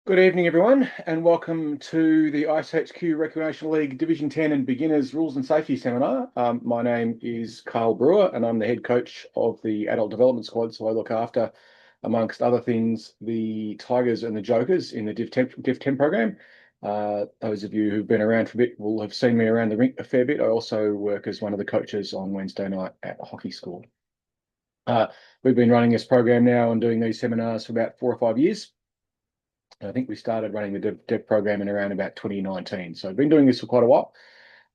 Good evening, everyone, and welcome to the iceHQ Recreational League Division 10 and Beginners Rules and Safety Seminar. My name is Carl Brewer, and I'm the head coach of the Adult Development Squad. So I look after, amongst other things, the Tigers and the Jokers in the Div 10 program. Those of you who've been around for a bit will have seen me around the rink a fair bit. I also work as one of the coaches on Wednesday night at the hockey school. We've been running this program now and doing these seminars for about 4 or 5 years. I think we started running the dev program in around about 2019. So I've been doing this for quite a while,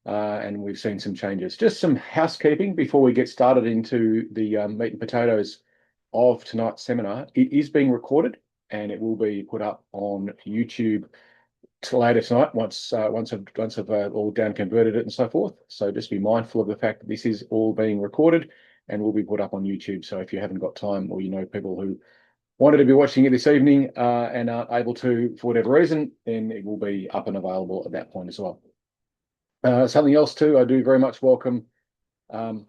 and we've seen some changes. Just some housekeeping before we get started into the meat and potatoes of tonight's seminar. It is being recorded, and it will be put up on YouTube later tonight once I've all down converted it and so forth. So just be mindful of the fact that this is all being recorded and will be put up on YouTube. So if you haven't got time, or you know people who wanted to be watching it this evening and aren't able to for whatever reason, then it will be up and available at that point as well. Something else too, I do very much welcome for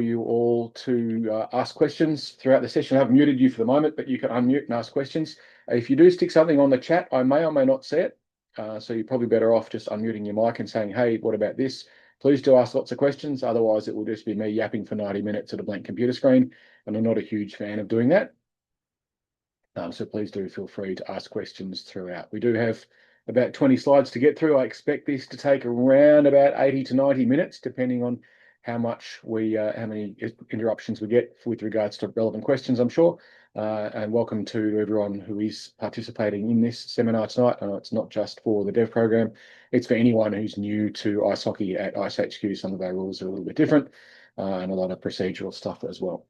you all to ask questions throughout the session. I've muted you for the moment, but you can unmute and ask questions. If you do stick something on the chat, I may or may not see it. So you're probably better off just unmuting your mic and saying, hey, what about this? Please do ask lots of questions. Otherwise, it will just be me yapping for 90 minutes at a blank computer screen. And I'm not a huge fan of doing that. So please do feel free to ask questions throughout. We do have about 20 slides to get through. I expect this to take around about 80 to 90 minutes, depending on how many interruptions we get with regards to relevant questions, I'm sure. And welcome to everyone who is participating in this seminar tonight. I know it's not just for the dev program, it's for anyone who's new to ice hockey at iceHQ. Some of our rules are a little bit different, and a lot of procedural stuff as well.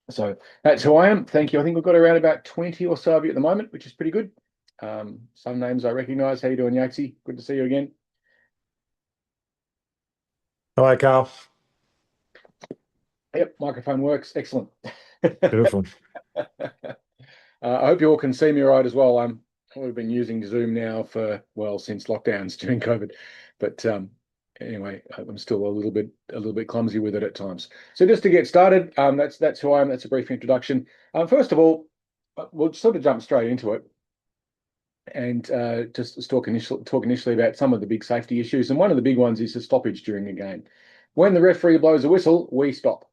So that's who I am. Thank you. I think we've got around about 20 or so of you at the moment, which is pretty good. Some names I recognise. How you doing, Yaxie? Good to see you again. Hi, Carl. Yep, microphone works. Excellent. Beautiful. I hope you all can see me all right as well. We've been using Zoom now for, well, since lockdowns during COVID. But anyway, I'm still a little bit clumsy with it at times. So just to get started, that's who I am. That's a brief introduction. First of all, we'll sort of jump straight into it and just talk initially about some of the big safety issues. And one of the big ones is the stoppage during a game. When the referee blows a whistle, we stop.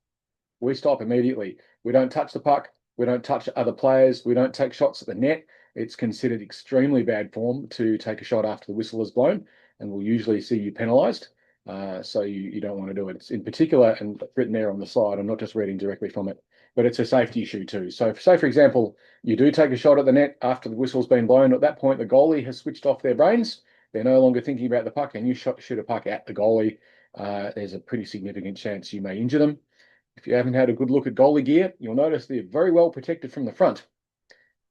We stop immediately. We don't touch the puck. We don't touch other players. We don't take shots at the net. It's considered extremely bad form to take a shot after the whistle is blown, and we'll usually see you penalised. So you don't want to do it. It's in particular, and written there on the slide, I'm not just reading directly from it, but it's a safety issue too. So say, for example, you do take a shot at the net after the whistle's been blown. At that point, the goalie has switched off their brains. They're no longer thinking about the puck, and you shoot a puck at the goalie. There's a pretty significant chance you may injure them. If you haven't had a good look at goalie gear, you'll notice they're very well protected from the front.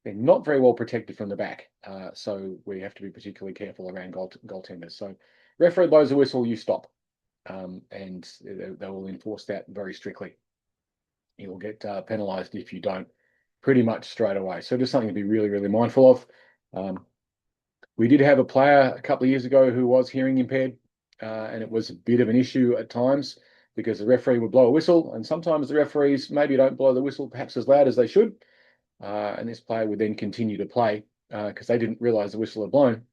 They're not very well protected from the back. So we have to be particularly careful around goaltenders. So referee blows a whistle, you stop. And they will enforce that very strictly. You will get penalised if you don't, pretty much straight away. So just something to be really, really mindful of. We did have a player a couple of years ago who was hearing impaired, and it was a bit of an issue at times because the referee would blow a whistle, and sometimes the referees maybe don't blow the whistle perhaps as loud as they should, and this player would then continue to play because they didn't realise the whistle had blown,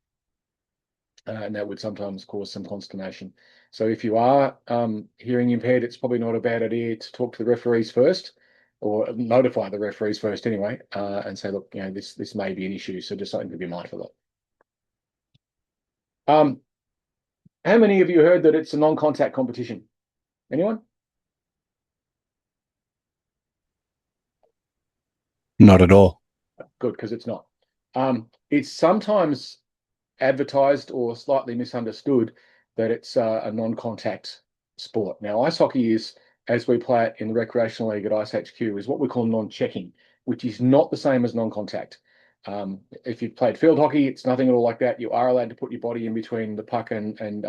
and that would sometimes cause some consternation. So if you are hearing impaired, it's probably not a bad idea to talk to the referees first, or notify the referees first anyway, and say, look, this may be an issue, so just something to be mindful of. How many of you heard that it's a non-contact competition? Anyone? Not at all. Good, because it's not. It's sometimes advertised or slightly misunderstood that it's a non-contact sport. Now, ice hockey is, as we play it in the recreational league at iceHQ, is what we call non-checking, which is not the same as non-contact. If you've played field hockey, it's nothing at all like that. You are allowed to put your body in between the puck and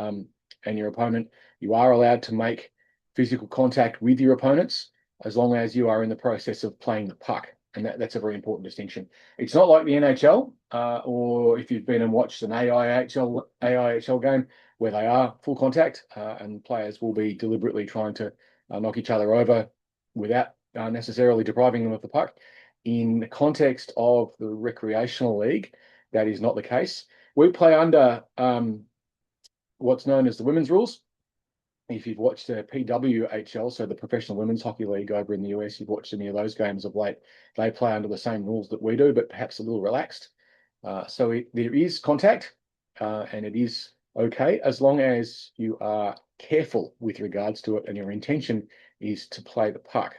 your opponent. You are allowed to make physical contact with your opponents as long as you are in the process of playing the puck. And that's a very important distinction. It's not like the NHL, or if you've been and watched an AIHL game where they are full contact, and players will be deliberately trying to knock each other over without necessarily depriving them of the puck. In the context of the recreational league, that is not the case. We play under what's known as the women's rules. If you've watched the PWHL, so the Professional Women's Hockey League over in the US, you've watched any of those games of late, they play under the same rules that we do, but perhaps a little relaxed. There is contact, and it is okay as long as you are careful with regards to it and your intention is to play the puck.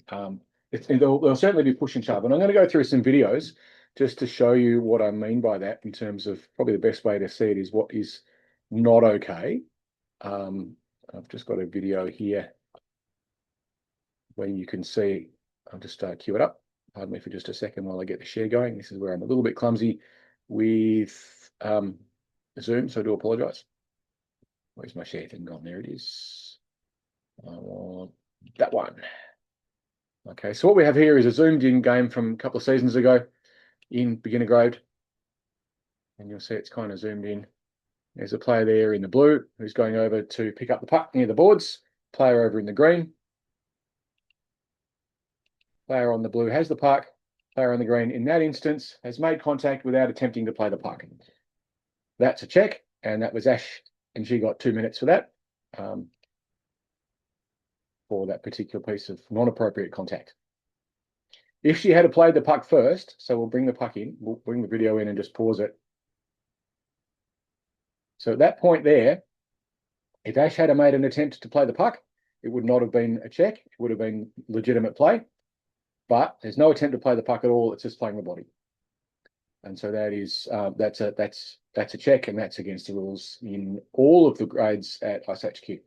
There'll certainly be push and shove. And I'm going to go through some videos just to show you what I mean by that in terms of probably the best way to see it is what is not okay. I've just got a video here where you can see, I'll just cue it up. Pardon me for just a second while I get the share going. This is where I'm a little bit clumsy with Zoom, so I do apologize. Where's my share thing gone? There it is. I want that one. Okay, so what we have here is a zoomed in game from a couple of seasons ago in beginner grade. And you'll see it's kind of zoomed in. There's a player there in the blue who's going over to pick up the puck near the boards. Player over in the green. Player on the blue has the puck. Player on the green in that instance has made contact without attempting to play the puck. That's a check, and that was Ash, and she got 2 minutes for that, for that particular piece of non-appropriate contact. If she had played the puck first, so we'll bring the puck in, we'll bring the video in and just pause it. So at that point there, if Ash had made an attempt to play the puck, it would not have been a check. It would have been legitimate play. But there's no attempt to play the puck at all. It's just playing the body. And so that is that's a check, and that's against the rules in all of the grades at iceHQ.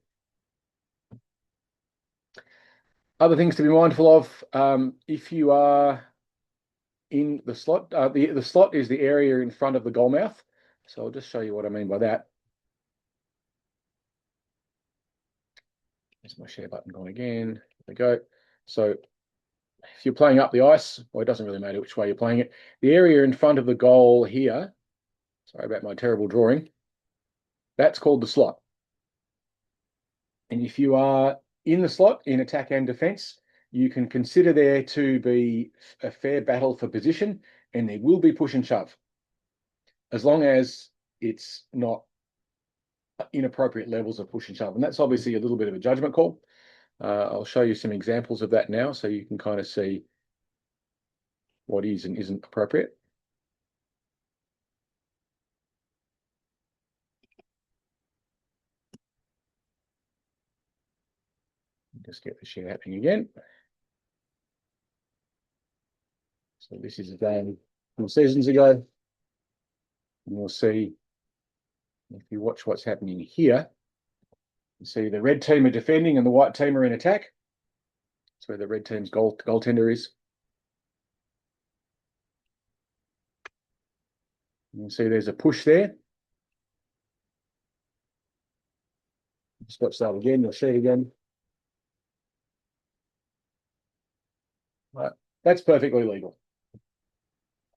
Other things to be mindful of, if you are in the slot, the slot is the area in front of the goal mouth. So I'll just show you what I mean by that. There's my share button gone again. There we go. So if you're playing up the ice, well, it doesn't really matter which way you're playing it. The area in front of the goal here, sorry about my terrible drawing, that's called the slot. And if you are in the slot in attack and defense, you can consider there to be a fair battle for position, and there will be push and shove, as long as it's not inappropriate levels of push and shove. And that's obviously a little bit of a judgment call. I'll show you some examples of that now so you can kind of see what is and isn't appropriate. Just get the share happening again. So this is a game from seasons ago. And you'll see, if you watch what's happening here, you see the red team are defending and the white team are in attack. That's where the red team's goaltender is. You can see there's a push there. Just watch that again, you'll see it again. Right. That's perfectly legal.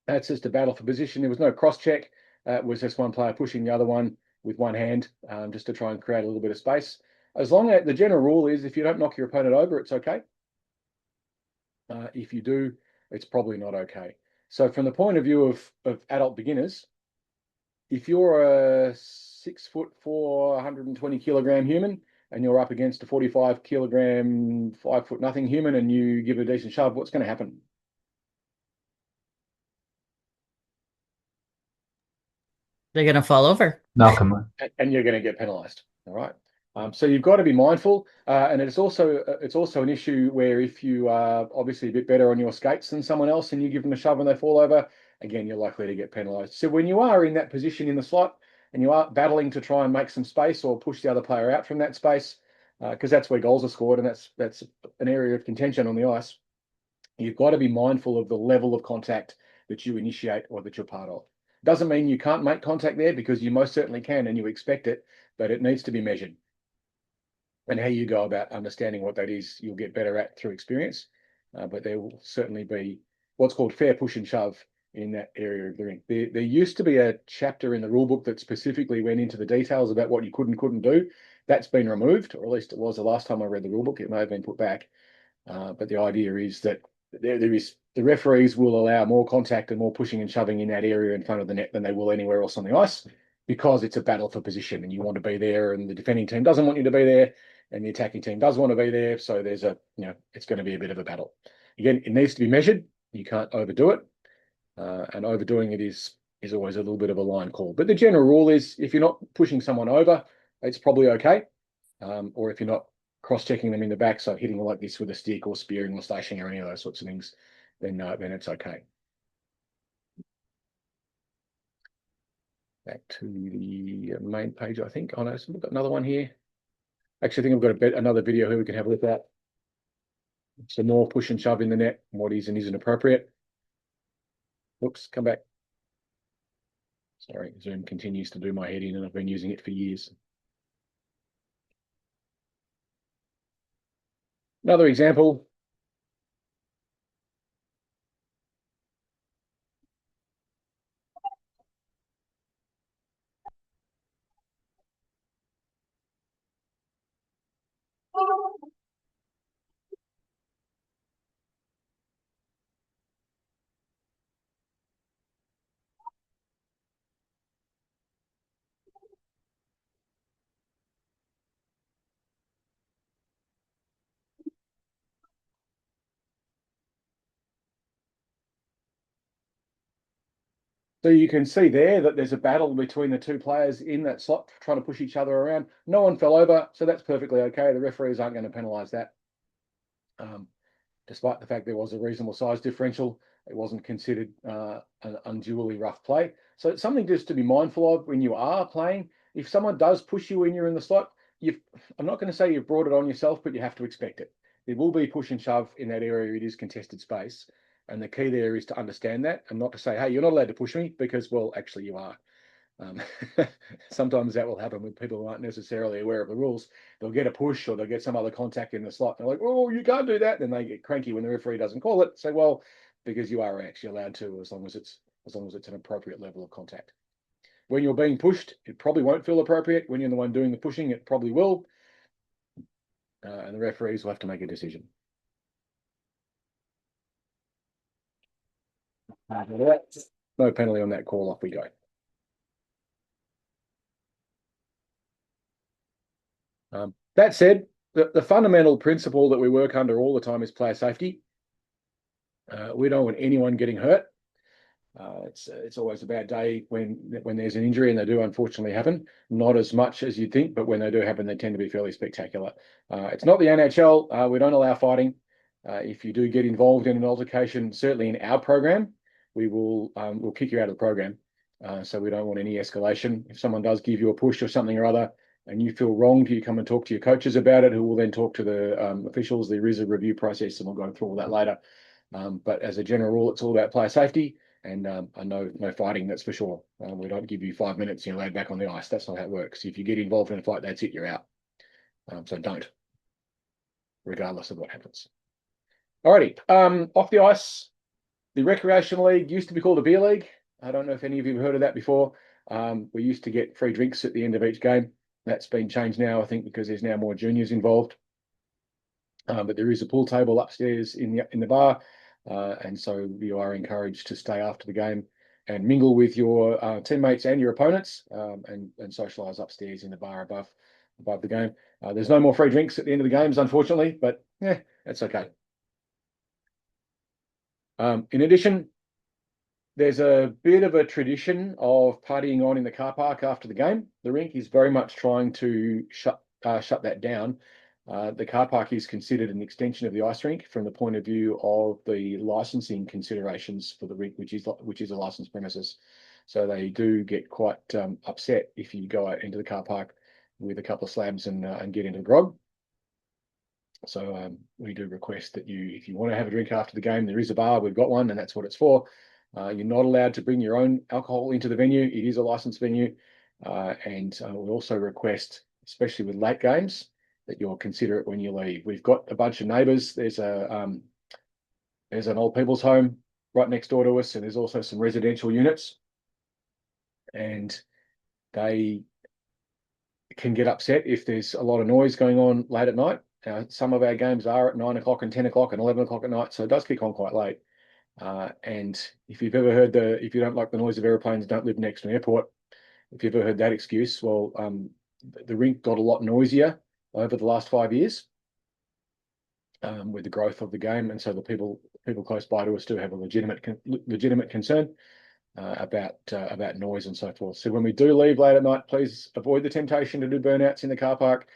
That's just a battle for position. There was no cross check. It was just one player pushing the other one with one hand, just to try and create a little bit of space. As long as the general rule is if you don't knock your opponent over, it's okay. If you do, it's probably not okay. So from the point of view of adult beginners, if you're a 6'4", 120 kilogram human and you're up against a 45 kilogram, 5 foot nothing human and you give a decent shove, what's going to happen? They're going to fall over. Knock 'em. And you're going to get penalized. All right. So you've got to be mindful, and it's also an issue where if you are obviously a bit better on your skates than someone else and you give them a shove and they fall over, again, you're likely to get penalized. So when you are in that position in the slot and you are battling to try and make some space or push the other player out from that space, because that's where goals are scored and that's an area of contention on the ice, you've got to be mindful of the level of contact that you initiate or that you're part of. Doesn't mean you can't make contact there, because you most certainly can and you expect it, but it needs to be measured. And how you go about understanding what that is, you'll get better at through experience. But there will certainly be what's called fair push and shove in that area of the ring. There used to be a chapter in the rule book that specifically went into the details about what you could and couldn't do. That's been removed, or at least it was the last time I read the rule book. It may have been put back. But the idea is that there is the referees will allow more contact and more pushing and shoving in that area in front of the net than they will anywhere else on the ice, because it's a battle for position and you want to be there, and the defending team doesn't want you to be there, and the attacking team does want to be there. So there's it's going to be a bit of a battle. Again, it needs to be measured. You can't overdo it, and overdoing it is always a little bit of a line call. But the general rule is, if you're not pushing someone over, it's probably okay. Or if you're not cross-checking them in the back, so hitting like this with a stick or spearing or stashing or any of those sorts of things, then it's okay. Back to the main page, I think. Oh no, so we've got another one here. Actually, I think I've got another video here we can have a look at. So more push and shove in the net, what is and isn't appropriate. Whoops, come back. Sorry, Zoom continues to do my head in, and I've been using it for years. Another example. So you can see there that there's a battle between the two players in that slot trying to push each other around. No one fell over, so that's perfectly okay. The referees aren't going to penalise that. Despite the fact there was a reasonable size differential, it wasn't considered an unduly rough play. So it's something just to be mindful of when you are playing. If someone does push you when you're in the slot, I'm not going to say you've brought it on yourself, but you have to expect it. There will be push and shove in that area. It is contested space. And the key there is to understand that and not to say, hey, you're not allowed to push me, because, well, actually you are. Sometimes that will happen with people who aren't necessarily aware of the rules. They'll get a push or they'll get some other contact in the slot. They're like, oh, you can't do that. Then they get cranky when the referee doesn't call it. Say, well, because you are actually allowed to, as long as it's an appropriate level of contact. When you're being pushed, it probably won't feel appropriate. When you're the one doing the pushing, it probably will. And the referees will have to make a decision. No penalty on that call. Off we go. That said, the fundamental principle that we work under all the time is player safety. We don't want anyone getting hurt. It's always a bad day when there's an injury, and they do unfortunately happen. Not as much as you'd think, but when they do happen, they tend to be fairly spectacular. It's not the NHL. We don't allow fighting. If you do get involved in an altercation, certainly in our program, we'll kick you out of the program. So we don't want any escalation. If someone does give you a push or something or other, and you feel wronged, you come and talk to your coaches about it, who will then talk to the officials. There is a review process, and we'll go through all that later. But as a general rule, it's all about player safety, and no fighting, that's for sure. We don't give you 5 minutes and you're laid back on the ice. That's not how it works. If you get involved in a fight, that's it, you're out. So don't, regardless of what happens. Alrighty, off the ice, the recreational league used to be called a beer league. I don't know if any of you have heard of that before. We used to get free drinks at the end of each game. That's been changed now, I think, because there's now more juniors involved. But there is a pool table upstairs in the bar, and so you are encouraged to stay after the game and mingle with your teammates and your opponents, and socialise upstairs in the bar above the game. There's no more free drinks at the end of the games, unfortunately, but yeah, that's okay. In addition, there's a bit of a tradition of partying on in the car park after the game. The rink is very much trying to shut that down. The car park is considered an extension of the ice rink from the point of view of the licensing considerations for the rink, which is a licensed premises. So they do get quite upset if you go out into the car park with a couple of slabs and get into the grog. So we do request that if you want to have a drink after the game, there is a bar. We've got one, and that's what it's for. You're not allowed to bring your own alcohol into the venue. It is a licensed venue. And we also request, especially with late games, that you're considerate when you leave. We've got a bunch of neighbours. There's an old people's home right next door to us, and there's also some residential units. And they can get upset if there's a lot of noise going on late at night. Some of our games are at 9 o'clock and 10 o'clock and 11 o'clock at night, so it does kick on quite late. And if you've ever heard if you don't like the noise of airplanes, don't live next to an airport. If you've ever heard that excuse, well, the rink got a lot noisier over the last 5 years with the growth of the game, and so the people close by to us do have a legitimate concern about noise and so forth. So when we do leave late at night, please avoid the temptation to do burnouts in the car park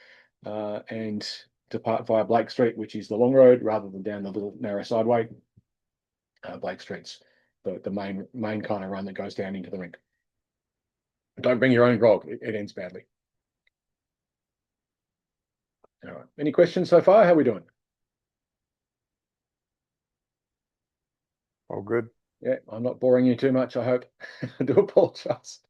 and depart via Blake Street, which is the long road, rather than down the little narrow sideway. Blake Street's the main kind of run that goes down into the rink. Don't bring your own grog; it ends badly. All right. Any questions so far? How are we doing? All good. Yeah, I'm not boring you too much, I hope. I do apologize.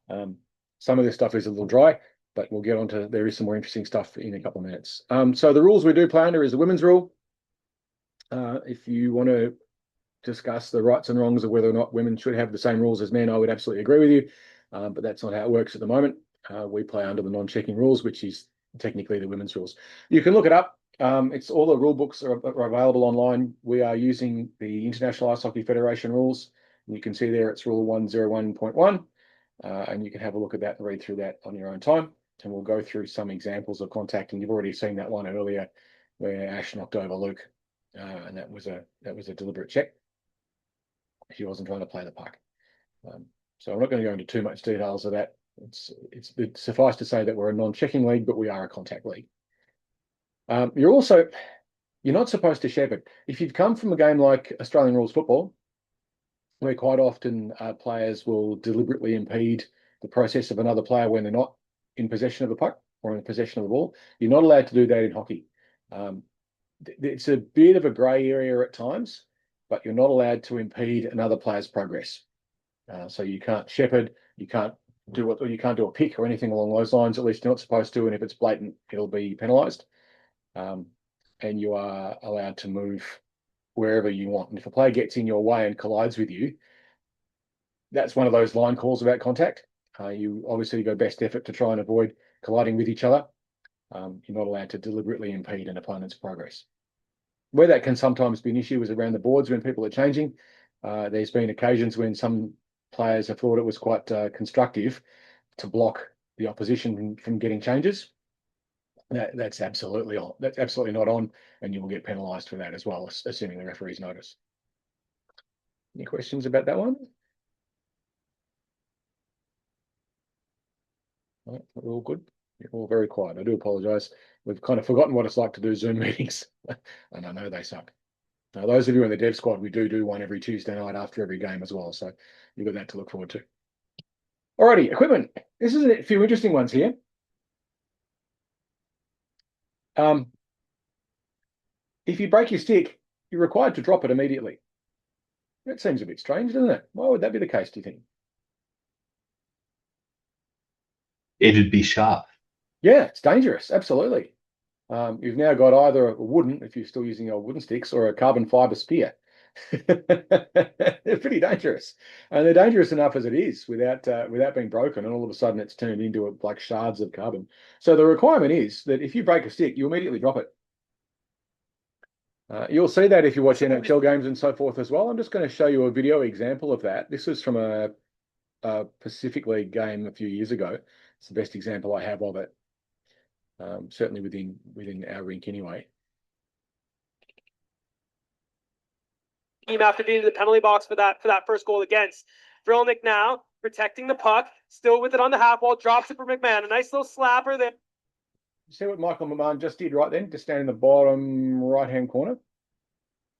Some of this stuff is a little dry, but we'll get on to, there is some more interesting stuff in a couple of minutes. So the rules we do play under is the women's rule. If you want to discuss the rights and wrongs of whether or not women should have the same rules as men, I would absolutely agree with you, but that's not how it works at the moment. We play under the non-checking rules, which is technically the women's rules. You can look it up. It's all the rule books are available online. We are using the International Ice Hockey Federation rules. And you can see there it's rule 101.1, and you can have a look at that and read through that on your own time. And we'll go through some examples of contact. And you've already seen that one earlier where Ash knocked over Luke, and that was a deliberate check. She wasn't trying to play the puck. So I'm not going to go into too much details of that. It's suffice to say that we're a non-checking league, but we are a contact league. You're not supposed to shepherd. If you've come from a game like Australian rules football, where quite often players will deliberately impede the process of another player when they're not in possession of the puck or in possession of the ball, you're not allowed to do that in hockey. It's a bit of a grey area at times, but you're not allowed to impede another player's progress. So you can't shepherd, you can't do a pick or anything along those lines. At least you're not supposed to, and if it's blatant, it'll be penalised. And you are allowed to move wherever you want. And if a player gets in your way and collides with you, that's one of those line calls about contact. You obviously go best effort to try and avoid colliding with each other. You're not allowed to deliberately impede an opponent's progress. Where that can sometimes be an issue is around the boards when people are changing. There's been occasions when some players have thought it was quite constructive to block the opposition from getting changes. That's absolutely on. That's absolutely not on, and you will get penalised for that as well, assuming the referees notice. Any questions about that one? Right, we're all good. You're all very quiet. I do apologise. We've kind of forgotten what it's like to do Zoom meetings, and I know they suck. Now, those of you in the dev squad, we do one every Tuesday night after every game as well, so you've got that to look forward to. Alrighty, equipment. This is a few interesting ones here. If you break your stick, you're required to drop it immediately. That seems a bit strange, doesn't it? Why would that be the case, do you think? It'd be sharp. Yeah, it's dangerous. Absolutely. You've now got either a wooden, if you're still using your wooden sticks, or a carbon fiber spear. They're pretty dangerous, and they're dangerous enough as it is without being broken. And all of a sudden, it's turned into like shards of carbon. So the requirement is that if you break a stick, you immediately drop it. You'll see that if you watch NHL games and so forth as well. I'm just going to show you a video example of that. This was from a Pacific League game a few years ago. It's the best example I have of it, certainly within our rink anyway. Team after being in the penalty box for that first goal against. Vrillnik now protecting the puck, still with it on the half wall, drops it for McMahon. A nice little slapper there. See what Michael McMahon just did right then? Just stand in the bottom right-hand corner.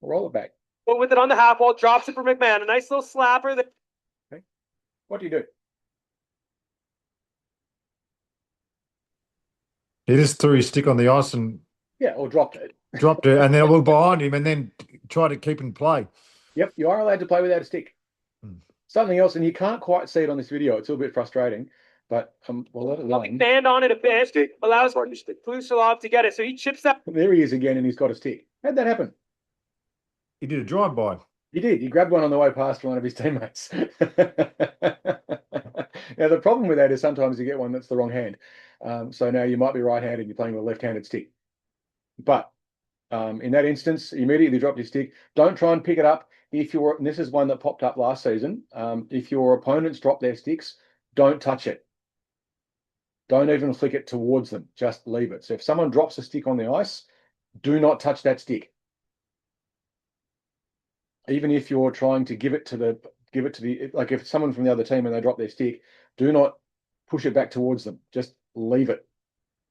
Roll it back. But with it on the half wall, drops it for McMahon. A nice little slapper there. Okay. What do you do? He just threw his stick on the ice and Yeah, or dropped it. dropped it, and then I walked behind him and then tried to keep in play. Yep, you are allowed to play without a stick. Hmm. Something else, and you can't quite see it on this video. It's a little bit frustrating, but we'll let it alone. Expand on it a bit. Allows Plusalov to get it. So he chips that. There he is again, and he's got a stick. How'd that happen? He did a drive-by. He did. He grabbed one on the way past one of his teammates. Now, the problem with that is sometimes you get one that's the wrong hand. So now you might be right-handed, you're playing with a left-handed stick. But In that instance, immediately drop your stick. Don't try and pick it up. If you're, and this is one that popped up last season, if your opponents drop their sticks, don't touch it. Don't even flick it towards them. Just leave it. So if someone drops a stick on the ice, do not touch that stick. Even if you're trying to give it to the, like if someone from the other team and they drop their stick, do not push it back towards them. Just leave it.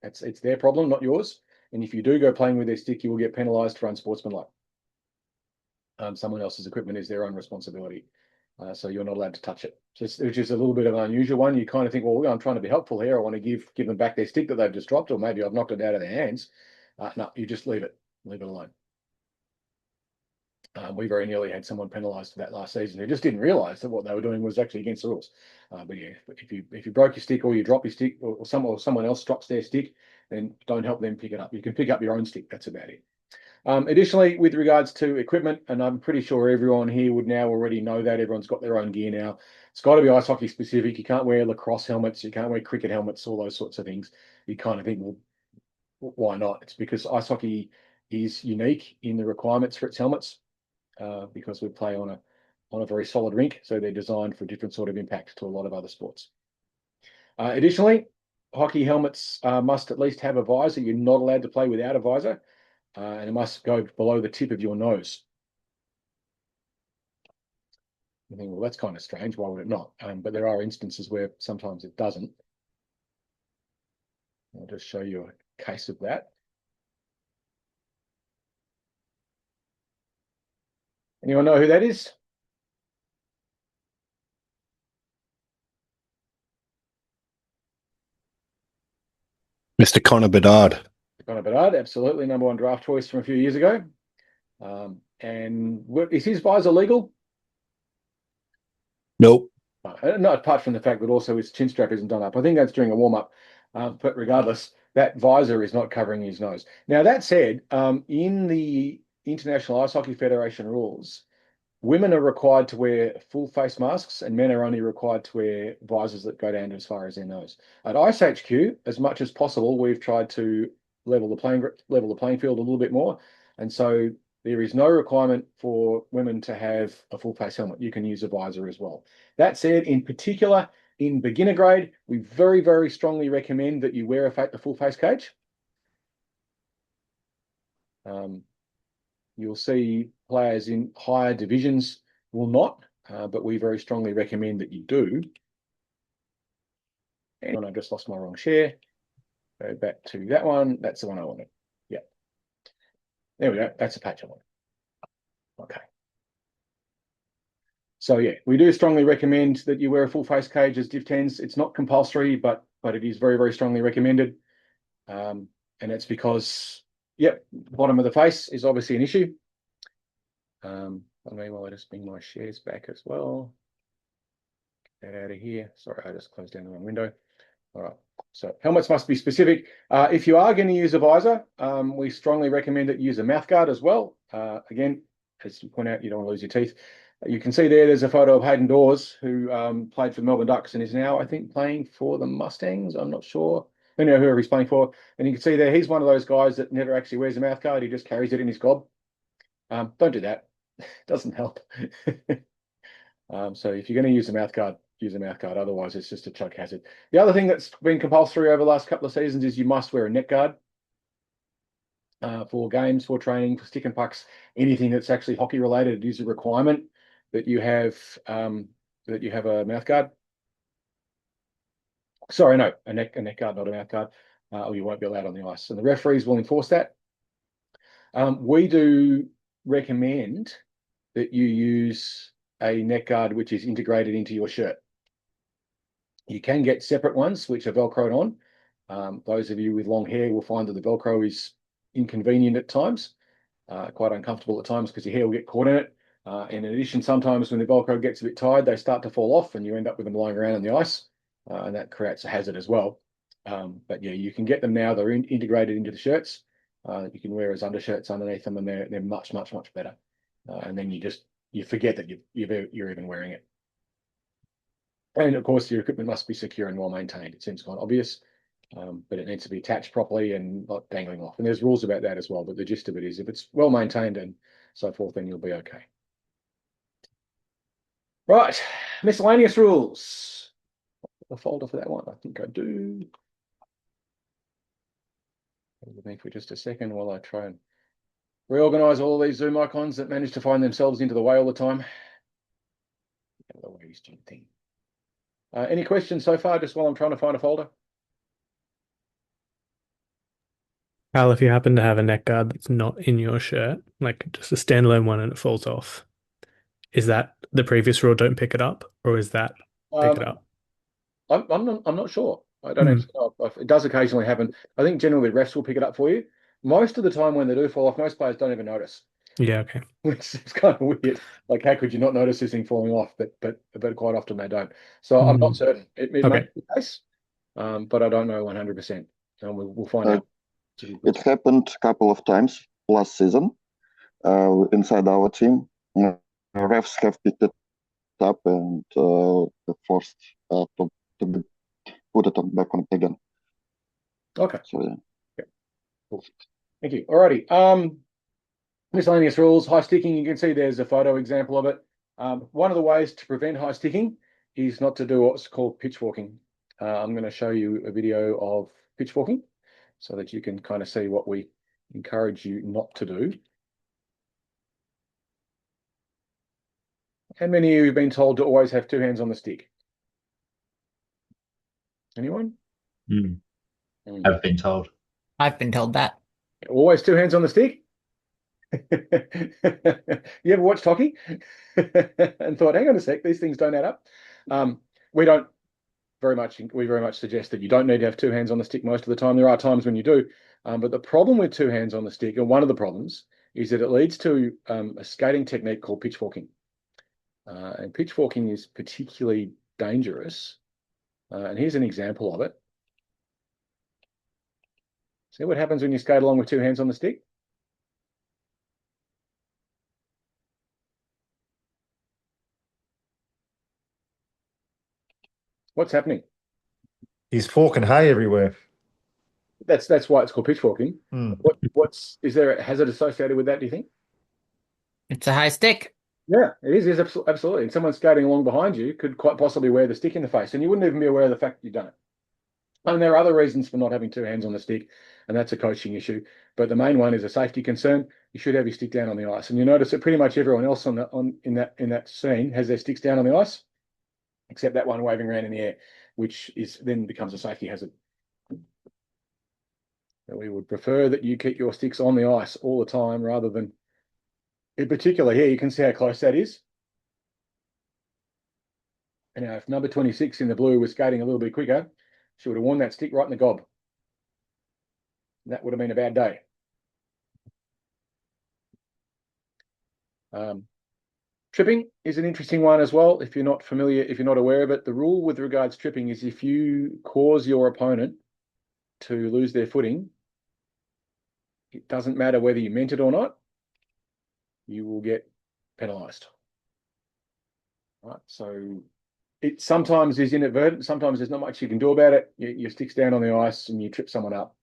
It's their problem, not yours. And if you do go playing with their stick, you will get penalised for unsportsmanlike. Someone else's equipment is their own responsibility. So you're not allowed to touch it. Which is a little bit of an unusual one. You kind of think, well, I'm trying to be helpful here. I want to give them back their stick that they've just dropped, or maybe I've knocked it out of their hands. No, you just leave it. Leave it alone. We very nearly had someone penalised for that last season who just didn't realise that what they were doing was actually against the rules. But yeah, if you broke your stick or you drop your stick or someone else drops their stick, then don't help them pick it up. You can pick up your own stick. That's about it. Additionally, with regards to equipment, and I'm pretty sure everyone here would now already know that everyone's got their own gear now. It's got to be ice hockey specific. You can't wear lacrosse helmets. You can't wear cricket helmets, all those sorts of things. You kind of think, well, why not? It's because ice hockey is unique in the requirements for its helmets. Because we play on a very solid rink, so they're designed for a different sort of impact to a lot of other sports. Additionally, hockey helmets must at least have a visor. You're not allowed to play without a visor, and it must go below the tip of your nose. You think, well, that's kind of strange. Why would it not? But there are instances where sometimes it doesn't. I'll just show you a case of that. Anyone know who that is? Mr. Connor Bedard. Connor Bedard, absolutely, number one draft choice from a few years ago. And is his visor legal? Nope. Not apart from the fact that also his chin strap isn't done up. I think that's during a warm-up. But regardless, that visor is not covering his nose. Now, that said, in the International Ice Hockey Federation rules, women are required to wear full face masks and men are only required to wear visors that go down as far as their nose. At iceHQ, as much as possible, we've tried to level the playing field a little bit more. And so there is no requirement for women to have a full face helmet. You can use a visor as well. That said, in particular, in beginner grade, we very, very strongly recommend that you wear a full face cage. You'll see players in higher divisions will not, but we very strongly recommend that you do. And I just lost my wrong share. Go back to that one. That's the one I wanted. Yeah. There we go. That's the patch I wanted. Okay. So yeah, we do strongly recommend that you wear a full face cage as Div 10s. It's not compulsory, but it is very, very strongly recommended. And it's because, yep, bottom of the face is obviously an issue. Meanwhile, I just bring my shares back as well. Get that out of here. Sorry, I just closed down the wrong window. All right. So helmets must be specific. If you are going to use a visor, we strongly recommend that you use a mouth guard as well. Again, as you point out, you don't want to lose your teeth. You can see there's a photo of Hayden Dawes, who played for the Melbourne Ducks and is now, I think, playing for the Mustangs. I'm not sure. I don't know whoever he's playing for. And you can see there, he's one of those guys that never actually wears a mouth guard. He just carries it in his gob. Don't do that. It doesn't help. So if you're going to use a mouth guard, use a mouth guard. Otherwise, it's just a choke hazard. The other thing that's been compulsory over the last couple of seasons is you must wear a neck guard for games, for training, for stick and pucks, anything that's actually hockey related. It is a requirement that you have a mouth guard. Sorry, no, a neck guard, not a mouth guard, or you won't be allowed on the ice. And the referees will enforce that. We do recommend that you use a neck guard which is integrated into your shirt. You can get separate ones which are Velcroed on. Those of you with long hair will find that the Velcro is inconvenient at times, quite uncomfortable at times because your hair will get caught in it. In addition, sometimes when the Velcro gets a bit tired, they start to fall off and you end up with them lying around on the ice, and that creates a hazard as well. But yeah, you can get them now. They're integrated into the shirts. You can wear as undershirts underneath them, and they're much, much, much better. And then you forget that you're even wearing it. And of course, your equipment must be secure and well maintained. It seems quite obvious. but it needs to be attached properly and not dangling off. And there's rules about that as well. But the gist of it is, if it's well maintained and so forth, then you'll be okay. Right, miscellaneous rules. A folder for that one. I think I do. Bear with me for just a second while I try and reorganize all these Zoom icons that manage to find themselves into the way all the time. The way thing. Any questions so far, just while I'm trying to find a folder? Kyle, if you happen to have a neck guard that's not in your shirt, like just a standalone one and it falls off, is that the previous rule don't pick it up, or is that pick it up? I'm not sure. I don't actually know. It does occasionally happen. I think generally refs will pick it up for you. Most of the time when they do fall off, most players don't even notice. Yeah, okay. Which is kind of weird. Like, how could you not notice this thing falling off? But quite often they don't. So I'm not certain. It may Okay. be the case, but I don't know 100%. And we'll find out. It happened a couple of times last season inside our team. Refs have picked it up and forced to put it back on again. Okay. So, yeah. Okay. Cool. Thank you. Alrighty. Miscellaneous rules. High sticking. You can see there's a photo example of it. One of the ways to prevent high sticking is not to do what's called pitchforking. I'm going to show you a video of pitchforking so that you can kind of see what we encourage you not to do. How many of you have been told to always have two hands on the stick? Anyone? I've been told. I've been told that. Always two hands on the stick? You ever watched hockey and thought, hang on a sec, these things don't add up? We very much suggest that you don't need to have two hands on the stick most of the time. There are times when you do, but the problem with two hands on the stick, and one of the problems, is that it leads to a skating technique called pitchforking. And pitchforking is particularly dangerous. And here's an example of it. See what happens when you skate along with two hands on the stick? What's happening? He's forking hay everywhere. That's why it's called pitchforking. Is there a hazard associated with that, do you think? It's a high stick. Yeah, it is absolutely. And someone skating along behind you could quite possibly wear the stick in the face, and you wouldn't even be aware of the fact that you've done it. And there are other reasons for not having two hands on the stick, and that's a coaching issue. But the main one is a safety concern. You should have your stick down on the ice, and you notice that pretty much everyone else in that scene has their sticks down on the ice, except that one waving around in the air, which then becomes a safety hazard. And we would prefer that you keep your sticks on the ice all the time, rather than, in particular here, you can see how close that is. And now, if number 26 in the blue was skating a little bit quicker, she would have worn that stick right in the gob. That would have been a bad day. Tripping is an interesting one as well. If you're not familiar, if you're not aware of it, the rule with regards to tripping is if you cause your opponent to lose their footing, it doesn't matter whether you meant it or not, you will get penalised. Right, so it sometimes is inadvertent. Sometimes there's not much you can do about it. Your stick's down on the ice and you trip someone up,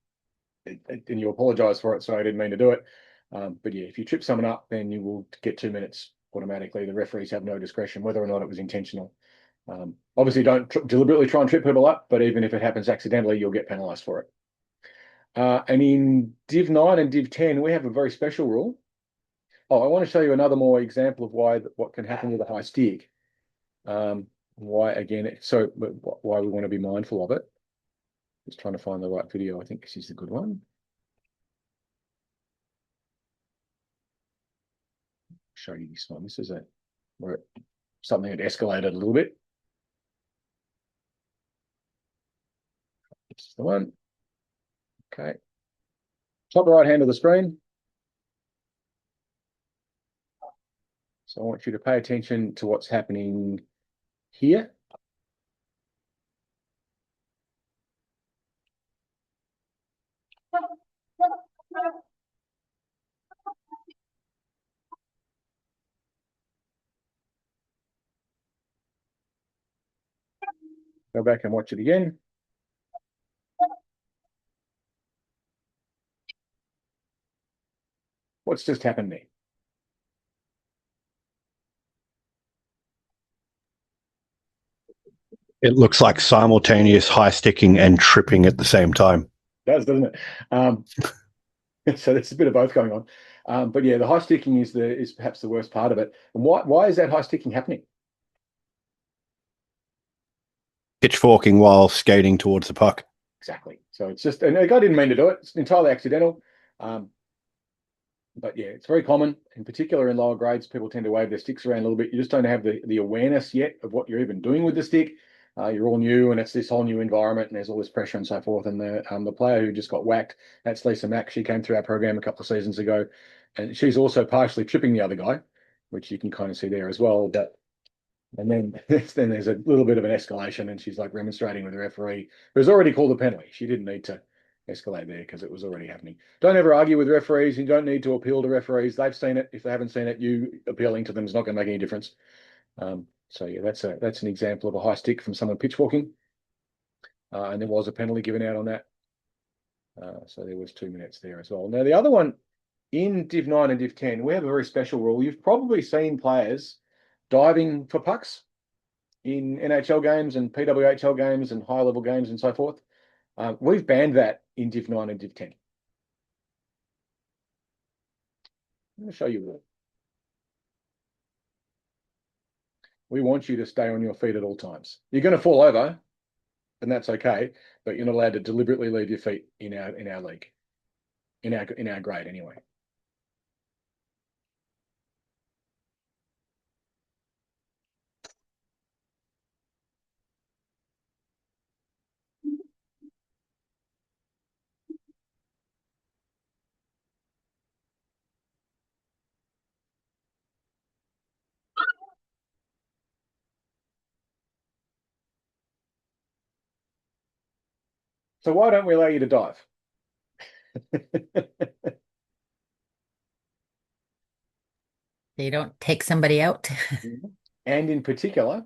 and you apologise for it. So I didn't mean to do it. But yeah, if you trip someone up, then you will get 2 minutes automatically. The referees have no discretion whether or not it was intentional. Obviously, don't deliberately try and trip people up, but even if it happens accidentally, you'll get penalised for it. And in Div 9 and Div 10, we have a very special rule. Oh, I want to show you another more example of what can happen with a high stick. Why we want to be mindful of it. Just trying to find the right video. I think this is the good one. Show you this one. This is where something had escalated a little bit. This is the one. Okay. Top right hand of the screen. So I want you to pay attention to what's happening here. Go back and watch it again. What's just happened there? It looks like simultaneous high sticking and tripping at the same time. It does, doesn't it? So there's a bit of both going on. But yeah, the high sticking is perhaps the worst part of it. And why is that high sticking happening? Pitchforking while skating towards the puck. Exactly. So it's just, and the guy didn't mean to do it. It's entirely accidental. But yeah, it's very common, in particular in lower grades. People tend to wave their sticks around a little bit. You just don't have the awareness yet of what you're even doing with the stick. You're all new, and it's this whole new environment, and there's all this pressure and so forth. And the player who just got whacked, that's Lisa Mack. She came through our program a couple of seasons ago, and she's also partially tripping the other guy, which you can kind of see there as well. And then there's a little bit of an escalation, and she's like remonstrating with the referee, who's already called a penalty. She didn't need to escalate there because it was already happening. Don't ever argue with referees. You don't need to appeal to referees. They've seen it. If they haven't seen it, you appealing to them is not going to make any difference. So yeah, that's an example of a high stick from someone pitchforking, and there was a penalty given out on that. So there was 2 minutes there as well. Now the other one in Div 9 and Div 10, we have a very special rule. You've probably seen players diving for pucks in NHL games and PWHL games and high level games and so forth. We've banned that in Div 9 and Div 10. I'm going to show you what. We want you to stay on your feet at all times. You're going to fall over, and that's okay, but you're not allowed to deliberately leave your feet in our league, in our grade anyway. So why don't we allow you to dive? They don't take somebody out. And in particular,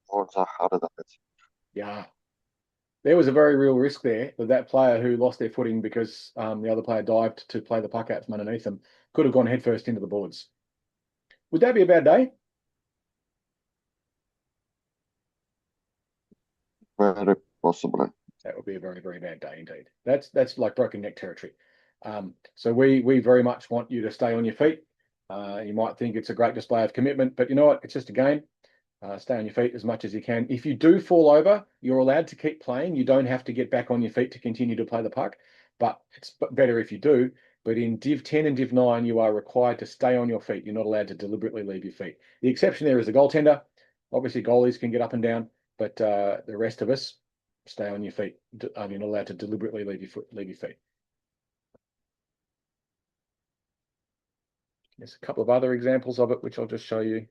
Or the harder that it's. yeah, there was a very real risk there that player who lost their footing because the other player dived to play the puck out from underneath them could have gone headfirst into the boards. Would that be a bad day? Very possibly. That would be a very, very bad day indeed. That's like broken neck territory. So we very much want you to stay on your feet. You might think it's a great display of commitment, but you know what? It's just a game. Stay on your feet as much as you can. If you do fall over, you're allowed to keep playing. You don't have to get back on your feet to continue to play the puck, but it's better if you do. But in Div 10 and Div 9, you are required to stay on your feet. You're not allowed to deliberately leave your feet. The exception there is the goaltender. Obviously, goalies can get up and down, but the rest of us stay on your feet. You're not allowed to deliberately leave your feet. There's a couple of other examples of it, which I'll just show you.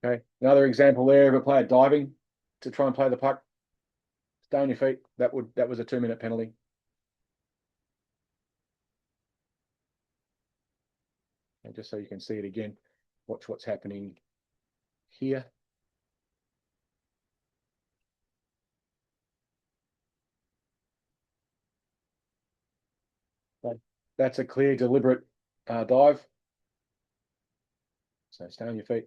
Okay, another example there of a player diving to try and play the puck. Stay on your feet. That was a 2-minute penalty. And just so you can see it again, watch what's happening here. Okay. That's a clear, deliberate dive. So stay on your feet.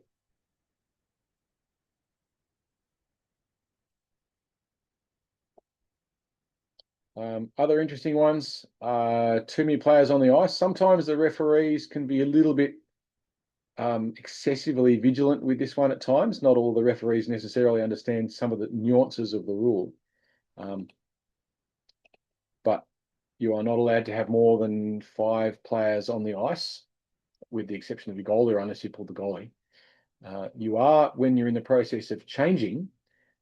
Other interesting ones, too many players on the ice. Sometimes the referees can be a little bit excessively vigilant with this one at times. Not all the referees necessarily understand some of the nuances of the rule. But you are not allowed to have more than 5 players on the ice, with the exception of the goalie, unless you pull the goalie. You are, when you're in the process of changing,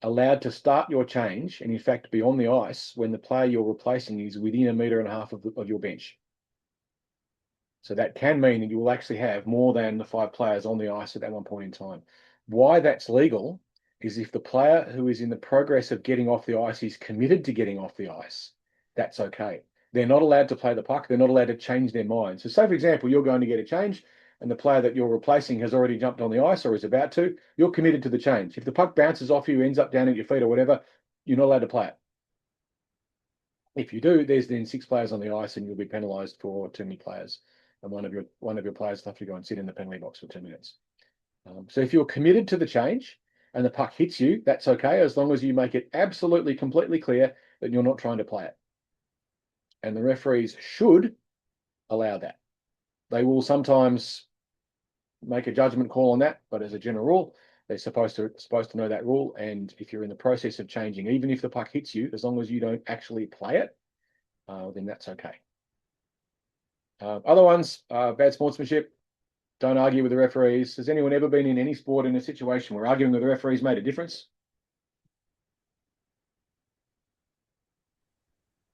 allowed to start your change and in fact be on the ice when the player you're replacing is within 1.5 meters of your bench. So that can mean that you will actually have more than the 5 players on the ice at that one point in time. Why that's legal is if the player who is in the progress of getting off the ice is committed to getting off the ice, that's okay. They're not allowed to play the puck. They're not allowed to change their mind. So say, for example, you're going to get a change and the player that you're replacing has already jumped on the ice or is about to, you're committed to the change. If the puck bounces off you, ends up down at your feet or whatever, you're not allowed to play it. If you do, there's then 6 players on the ice and you'll be penalised for too many players. And one of your players will have to go and sit in the penalty box for 2 minutes. So if you're committed to the change and the puck hits you, that's okay, as long as you make it absolutely, completely clear that you're not trying to play it. And the referees should allow that. They will sometimes make a judgment call on that, but as a general rule, they're supposed to know that rule. And if you're in the process of changing, even if the puck hits you, as long as you don't actually play it, then that's okay. Other ones, bad sportsmanship. Don't argue with the referees. Has anyone ever been in any sport in a situation where arguing with the referees made a difference?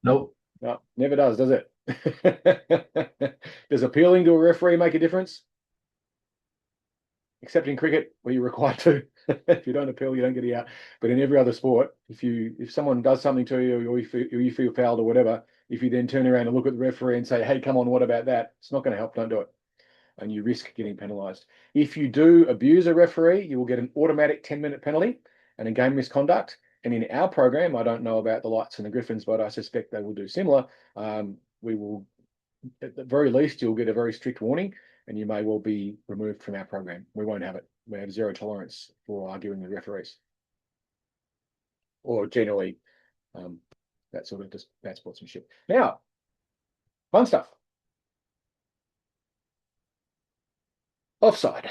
Nope. No, never does it? Does appealing to a referee make a difference? Except in cricket, where you're required to. If you don't appeal, you don't get out. But in every other sport, if someone does something to you or you feel fouled or whatever, if you then turn around and look at the referee and say, hey, come on, what about that? It's not going to help. Don't do it. And you risk getting penalised. If you do abuse a referee, you will get an automatic 10-minute penalty and a game misconduct. And in our program, I don't know about the Lights and the Griffins, but I suspect they will do similar. We will, at the very least, you'll get a very strict warning and you may well be removed from our program. We won't have it. We have zero tolerance for arguing with referees. Or generally, that sort of just bad sportsmanship. Now, fun stuff. Offside.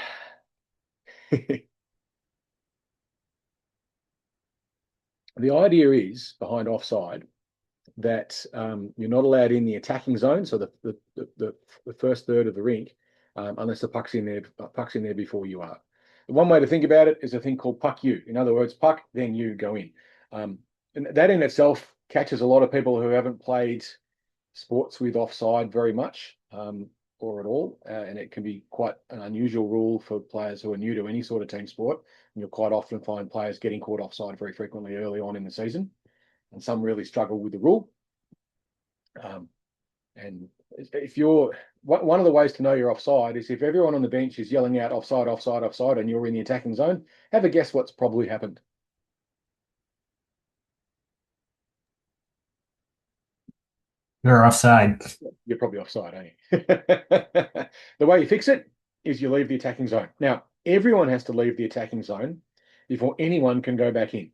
The idea is behind offside that you're not allowed in the attacking zone, so the first third of the rink, unless the puck's in there before you are. One way to think about it is a thing called puck you. In other words, puck, then you go in. And that in itself catches a lot of people who haven't played sports with offside very much or at all. And it can be quite an unusual rule for players who are new to any sort of team sport. And you'll quite often find players getting caught offside very frequently early on in the season. And some really struggle with the rule. And if you're one of the ways to know you're offside is if everyone on the bench is yelling out offside, offside, offside, and you're in the attacking zone, have a guess what's probably happened. You're offside. You're probably offside, aren't you? The way you fix it is you leave the attacking zone. Now, everyone has to leave the attacking zone before anyone can go back in.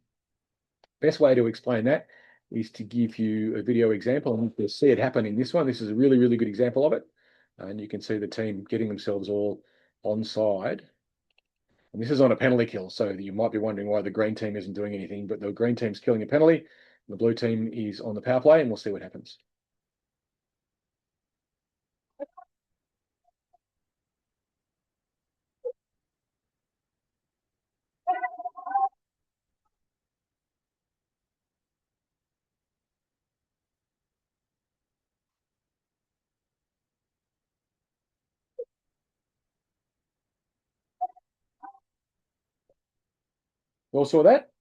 Best way to explain that is to give you a video example, and you'll see it happen in this one. This is a really, really good example of it. And you can see the team getting themselves all onside. And this is on a penalty kill, so you might be wondering why the green team isn't doing anything, but the green team's killing a penalty. The blue team is on the power play, and we'll see what happens. You all saw that?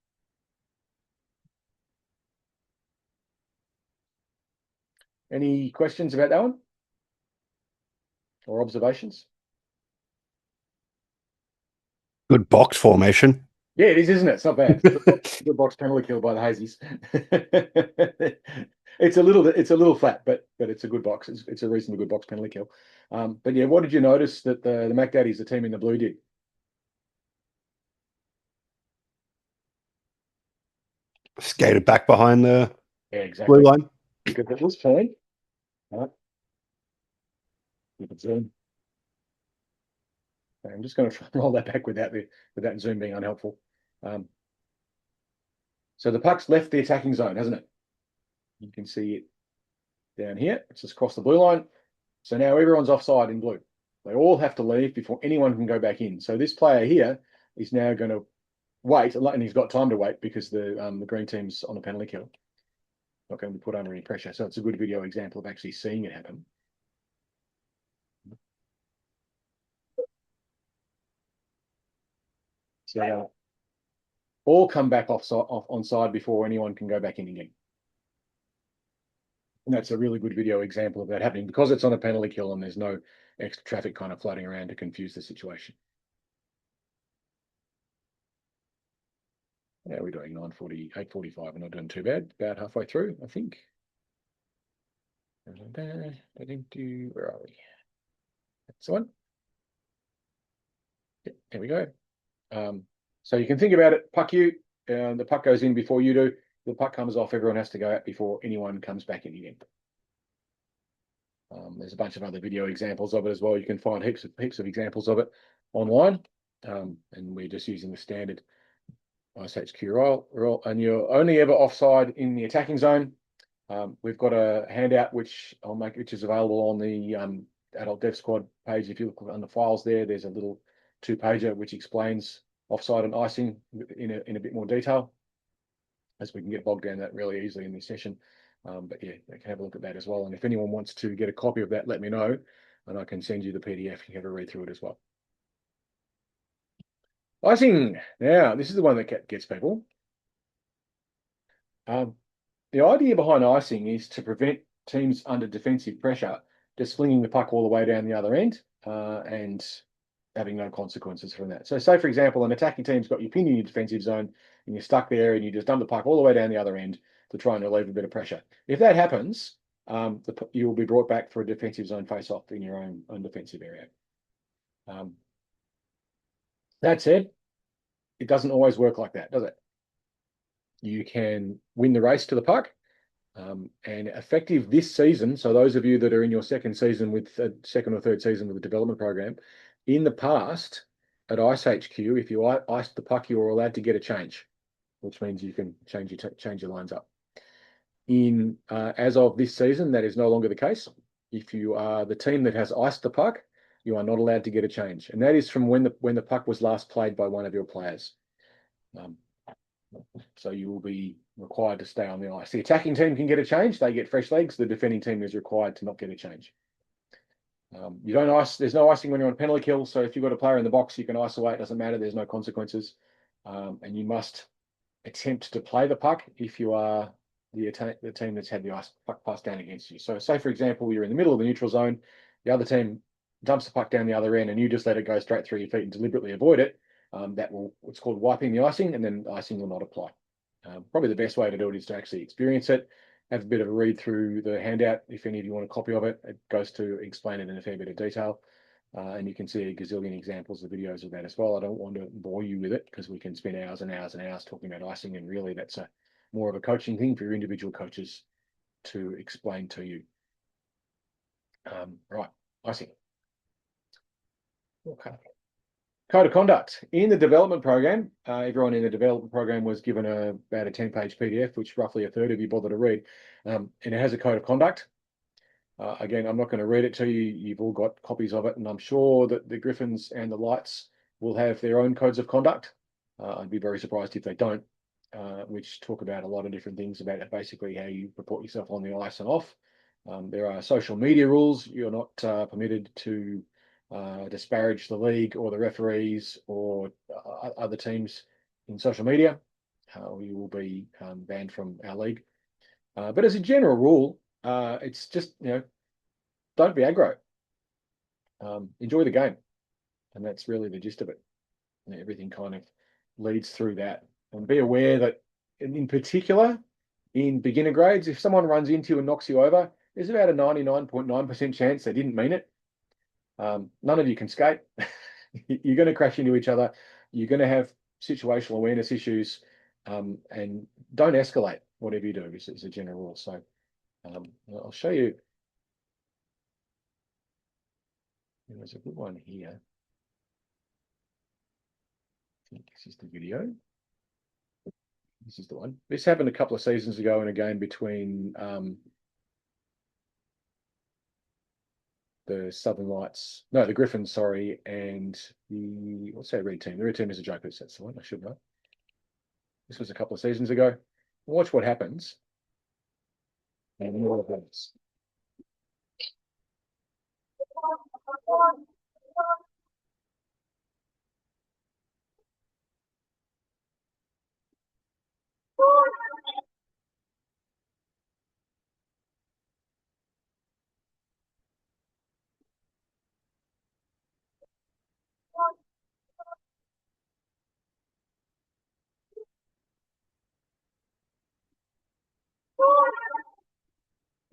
Any questions about that one? Or observations? Good box formation. Yeah, it is, isn't it? It's not bad. Good box penalty kill by the Hazies. It's a little flat, but it's a good box. It's a reasonably good box penalty kill. But yeah, what did you notice that the Mac Daddies, the team in the blue, did? Skated back behind the Yeah, exactly. blue line. Because at this point, right, you can zoom. Okay, I'm just going to roll that back without zoom being unhelpful. So the puck's left the attacking zone, hasn't it? You can see it down here. It's just across the blue line. So now everyone's offside in blue. They all have to leave before anyone can go back in. So this player here is now going to wait, and he's got time to wait because the green team's on a penalty kill. Not going to be put under any pressure. So it's a good video example of actually seeing it happen. So all come back onside before anyone can go back in again. And that's a really good video example of that happening because it's on a penalty kill and there's no extra traffic kind of floating around to confuse the situation. Yeah, we're doing 9:40, 8:45. We're not doing too bad. About halfway through, I think. Where are we? That's the one. Yeah, there we go. So you can think about it. Puck you, the puck goes in before you do. The puck comes off. Everyone has to go out before anyone comes back in again. There's a bunch of other video examples of it as well. You can find heaps of examples of it online, and we're just using the standard iceHQ rule. And you're only ever offside in the attacking zone. We've got a handout which which is available on the Adult Dev Squad page. If you look on the files there, there's a little 2-pager which explains offside and icing in a bit more detail, as we can get bogged down that really easily in this session. But yeah, you can have a look at that as well. And if anyone wants to get a copy of that, let me know, and I can send you the PDF. You can have a read through it as well. Icing. Now, this is the one that gets people. The idea behind icing is to prevent teams under defensive pressure just flinging the puck all the way down the other end and having no consequences from that. So say, for example, an attacking team's got you pinned in your defensive zone and you're stuck there and you just dump the puck all the way down the other end to try and relieve a bit of pressure. If that happens, you will be brought back for a defensive zone face-off in your own defensive area. That said, it doesn't always work like that, does it? You can win the race to the puck, and effective this season. So those of you that are in your second season with second or third season with the development program, in the past at iceHQ, if you iced the puck, you were allowed to get a change, which means you can change your lines up. As of this season, that is no longer the case. If you are the team that has iced the puck, you are not allowed to get a change, and that is from when the puck was last played by one of your players. So you will be required to stay on the ice. The attacking team can get a change; they get fresh legs. The defending team is required to not get a change. You don't ice. There's no icing when you're on penalty kill. So if you've got a player in the box, you can ice away. It doesn't matter. There's no consequences, and you must attempt to play the puck if you are the team that's had the ice puck passed down against you. So say, for example, you're in the middle of the neutral zone, the other team dumps the puck down the other end, and you just let it go straight through your feet and deliberately avoid it. It's called wiping the icing, and then icing will not apply. Probably the best way to do it is to actually experience it, have a bit of a read through the handout. If any of you want a copy of it, it goes to explain it in a fair bit of detail. And you can see a gazillion examples of videos of that as well. I don't want to bore you with it because we can spend hours and hours and hours talking about icing, and really that's more of a coaching thing for your individual coaches to explain to you. Right, icing. Okay. Code of conduct. In the development program, everyone in the development program was given about a 10-page PDF, which roughly a third of you bother to read. And it has a code of conduct. Again, I'm not going to read it to you. You've all got copies of it, and I'm sure that the Griffins and the Lights will have their own codes of conduct. I'd be very surprised if they don't, which talk about a lot of different things about basically how you report yourself on the ice and off. There are social media rules. You're not permitted to disparage the league or the referees or other teams in social media. We will be banned from our league. But as a general rule, it's just, don't be aggro. Enjoy the game. And that's really the gist of it. And everything kind of leads through that. And be aware that, in particular, in beginner grades, if someone runs into you and knocks you over, there's about a 99.9% chance they didn't mean it. None of you can skate. You're going to crash into each other. You're going to have situational awareness issues, and don't escalate whatever you do is a general rule. So I'll show you. There's a good one here. I think this is the video. This is the one. This happened a couple of seasons ago in a game between the Southern Lights, no, the Griffins, sorry, and what's that red team? The red team is the Jokers. That's the one I should know. This was a couple of seasons ago. Watch what happens. And more of this.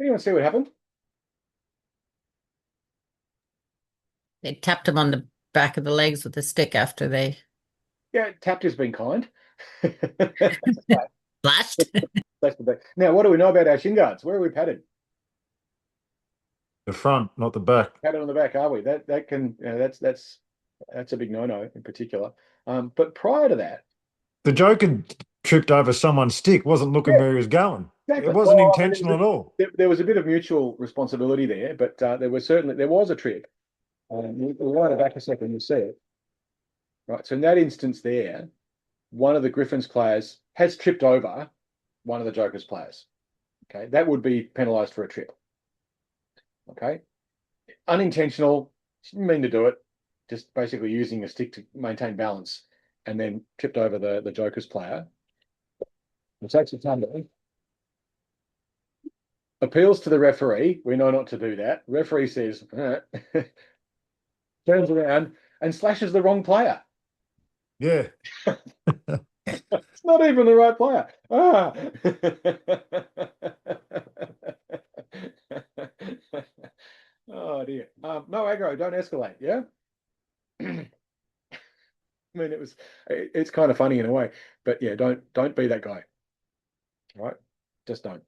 Anyone see what happened? They tapped him on the back of the legs with a stick after they Yeah, tapped has been kind. flashed. That's the best. Now, what do we know about our shin guards? Where are we padded? The front, not the back. Padded on the back, are we? That can that's a big no-no in particular. But prior to that, The Joker tripped over someone's stick, wasn't looking yeah, where he was going. exactly. It wasn't Well, I mean, intentional at all. there was a bit of mutual responsibility there, but there was a trip. We'll wind it back a second, you'll see it. Right. So in that instance there, one of the Griffins players has tripped over one of the Joker's players. Okay. That would be penalized for a trip. Okay. Unintentional, didn't mean to do it, just basically using a stick to maintain balance and then tripped over the Joker's player. It takes a ton to appeals to the referee. We know not to do that. Referee says, turns around and slashes the wrong player. Yeah. It's not even the right player. Ah. Oh dear. No aggro, don't escalate. Yeah. I mean, it's kind of funny in a way, but yeah, don't be that guy. Right? Just don't.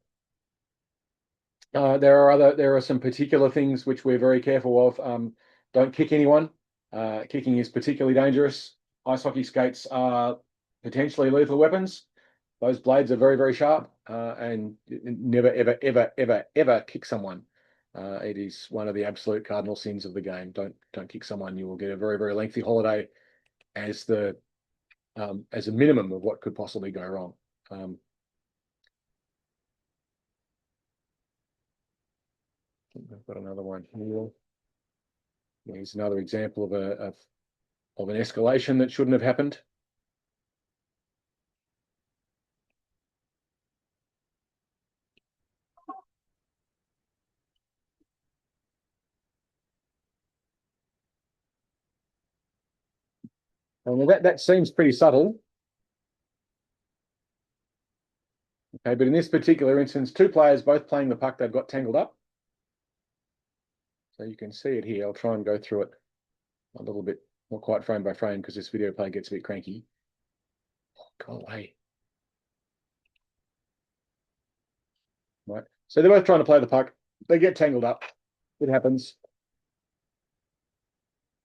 There are some particular things which we're very careful of. Don't kick anyone. Kicking is particularly dangerous. Ice hockey skates are potentially lethal weapons. Those blades are very, very sharp, and never, ever, ever, ever, ever kick someone. It is one of the absolute cardinal sins of the game. Don't kick someone. You will get a very, very lengthy holiday as as a minimum of what could possibly go wrong. I've got another one here. Here's another example of an escalation that shouldn't have happened. And that seems pretty subtle. Okay, but in this particular instance, two players both playing the puck, they've got tangled up. So you can see it here. I'll try and go through it a little bit, not quite frame by frame, because this video play gets a bit cranky. Go away. Right. So they're both trying to play the puck. They get tangled up. It happens.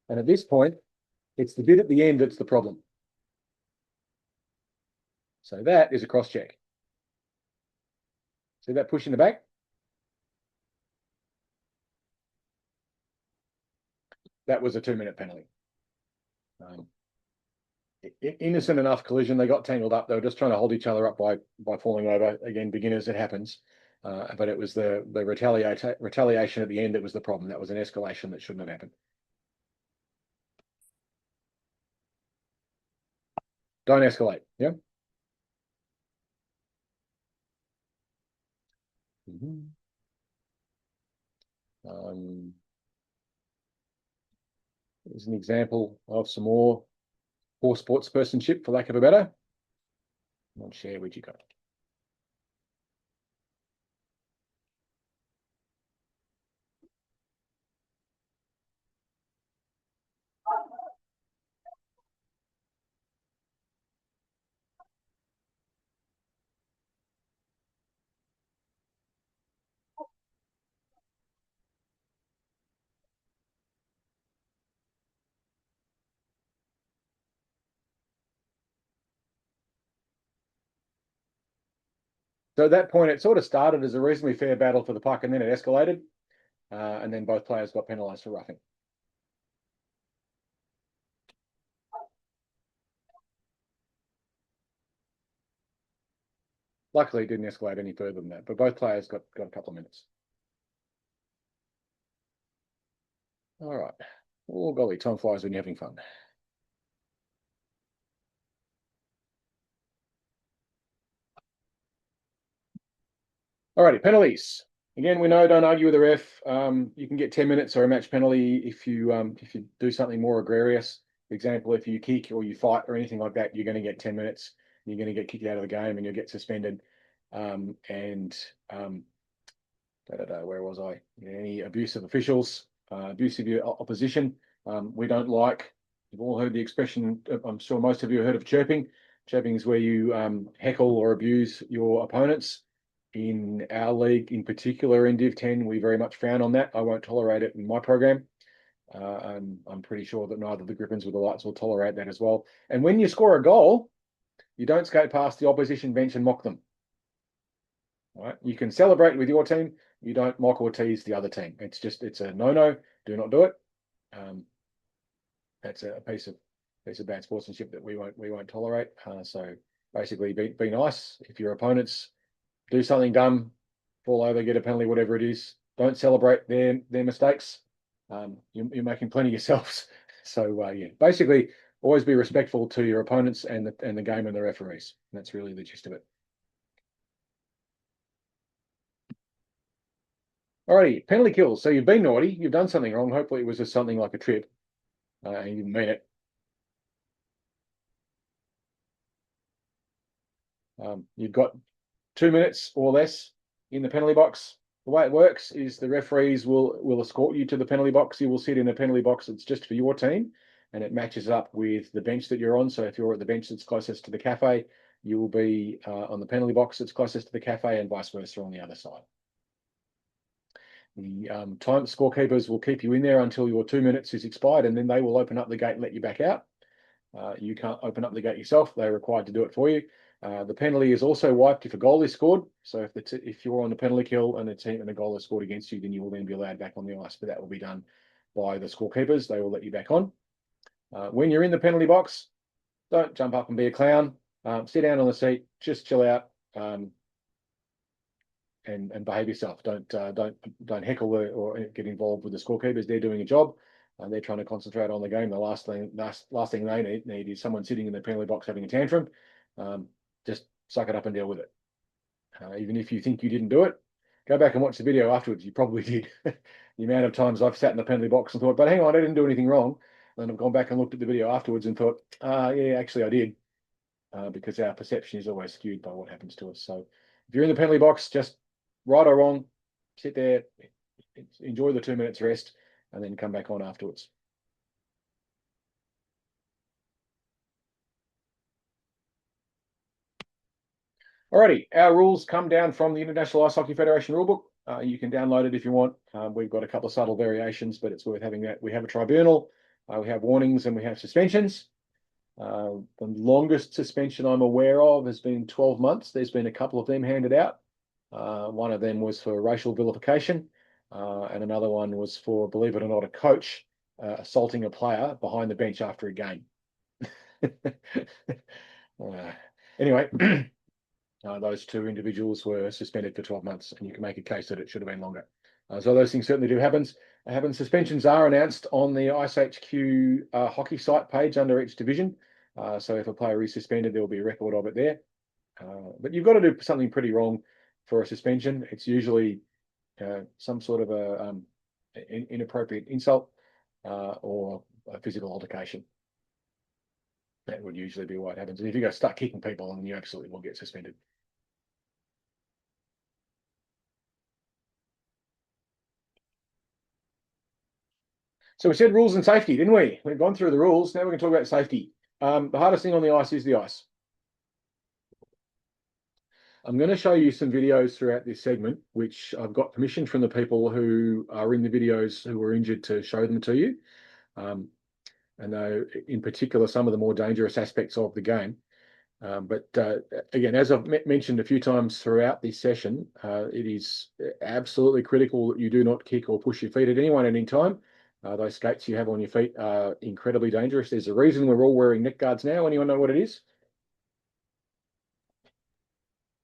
And at this point, it's the bit at the end that's the problem. So that is a cross check. See that push in the back? That was a 2-minute penalty. Innocent enough collision. They got tangled up. They were just trying to hold each other up by falling over. Again, beginners, it happens. But it was the retaliation at the end that was the problem. That was an escalation that shouldn't have happened. Don't escalate. Yeah. Here's an example of some more poor sportspersonship, for lack of a better. On share, where'd you go? So at that point, it sort of started as a reasonably fair battle for the puck, and then it escalated, and then both players got penalised for roughing. Luckily, it didn't escalate any further than that, but both players got a couple of minutes. All right. Oh, golly, time flies when you're having fun. All righty, penalties. Again, we know don't argue with the ref. You can get 10 minutes or a match penalty if you do something more egregious. For example, if you kick or you fight or anything like that, you're going to get 10 minutes. You're going to get kicked out of the game and you'll get suspended. where was I? Any abuse of officials, abuse of your opposition. We don't like. You've all heard the expression. I'm sure most of you have heard of chirping. Chirping is where you heckle or abuse your opponents. In our league, in particular, in Div 10, we very much frown on that. I won't tolerate it in my program. I'm pretty sure that neither the Griffins or the Lights will tolerate that as well. And when you score a goal, you don't skate past the opposition bench and mock them. All right? You can celebrate with your team. You don't mock or tease the other team. It's a no-no. Do not do it. That's a piece of bad sportsmanship that we won't tolerate. So basically, be nice. If your opponents do something dumb, fall over, get a penalty, whatever it is, don't celebrate their mistakes. You're making plenty yourselves. So yeah, basically, always be respectful to your opponents and the game and the referees. And that's really the gist of it. Alrighty, penalty kills. So you've been naughty, you've done something wrong. Hopefully, it was just something like a trip, and you didn't mean it. You've got 2 minutes or less in the penalty box. The way it works is the referees will escort you to the penalty box. You will sit in a penalty box that's just for your team, and it matches up with the bench that you're on. So if you're at the bench that's closest to the cafe, you will be on the penalty box that's closest to the cafe, and vice versa on the other side. The time scorekeepers will keep you in there until your 2 minutes is expired, and then they will open up the gate and let you back out. You can't open up the gate yourself. They're required to do it for you. The penalty is also wiped if a goal is scored. So if you're on the penalty kill and a goal is scored against you, then you will then be allowed back on the ice. But that will be done by the scorekeepers. They will let you back on. When you're in the penalty box, don't jump up and be a clown. Sit down on the seat. Just chill out and behave yourself. Don't heckle or get involved with the scorekeepers. They're doing a job. They're trying to concentrate on the game. The last thing they need is someone sitting in the penalty box having a tantrum. Just suck it up and deal with it. Even if you think you didn't do it, go back and watch the video afterwards. You probably did. The amount of times I've sat in the penalty box and thought, but hang on, I didn't do anything wrong. And I've gone back and looked at the video afterwards and thought, yeah, actually I did. Because our perception is always skewed by what happens to us. So if you're in the penalty box, just right or wrong, sit there, enjoy the 2 minutes rest, and then come back on afterwards. Alrighty, our rules come down from the International Ice Hockey Federation rulebook. You can download it if you want. We've got a couple of subtle variations, but it's worth having that. We have a tribunal, we have warnings, and we have suspensions. The longest suspension I'm aware of has been 12 months. There's been a couple of them handed out. One of them was for racial vilification, and another one was for, believe it or not, a coach assaulting a player behind the bench after a game. Anyway, those two individuals were suspended for 12 months, and you can make a case that it should have been longer. So those things certainly do happen. Suspensions are announced on the iceHQ hockey site page under each division. So if a player is suspended, there will be a record of it there. But you've got to do something pretty wrong for a suspension. It's usually some sort of a inappropriate insult or a physical altercation. That would usually be what happens. And if you go start kicking people, then you absolutely will get suspended. So we said rules and safety, didn't we? We've gone through the rules. Now we're going to talk about safety. The hardest thing on the ice is the ice. I'm going to show you some videos throughout this segment, which I've got permission from the people who are in the videos who were injured to show them to you. And though, in particular, some of the more dangerous aspects of the game. But again, as I've mentioned a few times throughout this session, it is absolutely critical that you do not kick or push your feet at anyone at any time. Those skates you have on your feet are incredibly dangerous. There's a reason we're all wearing neck guards now. Anyone know what it is?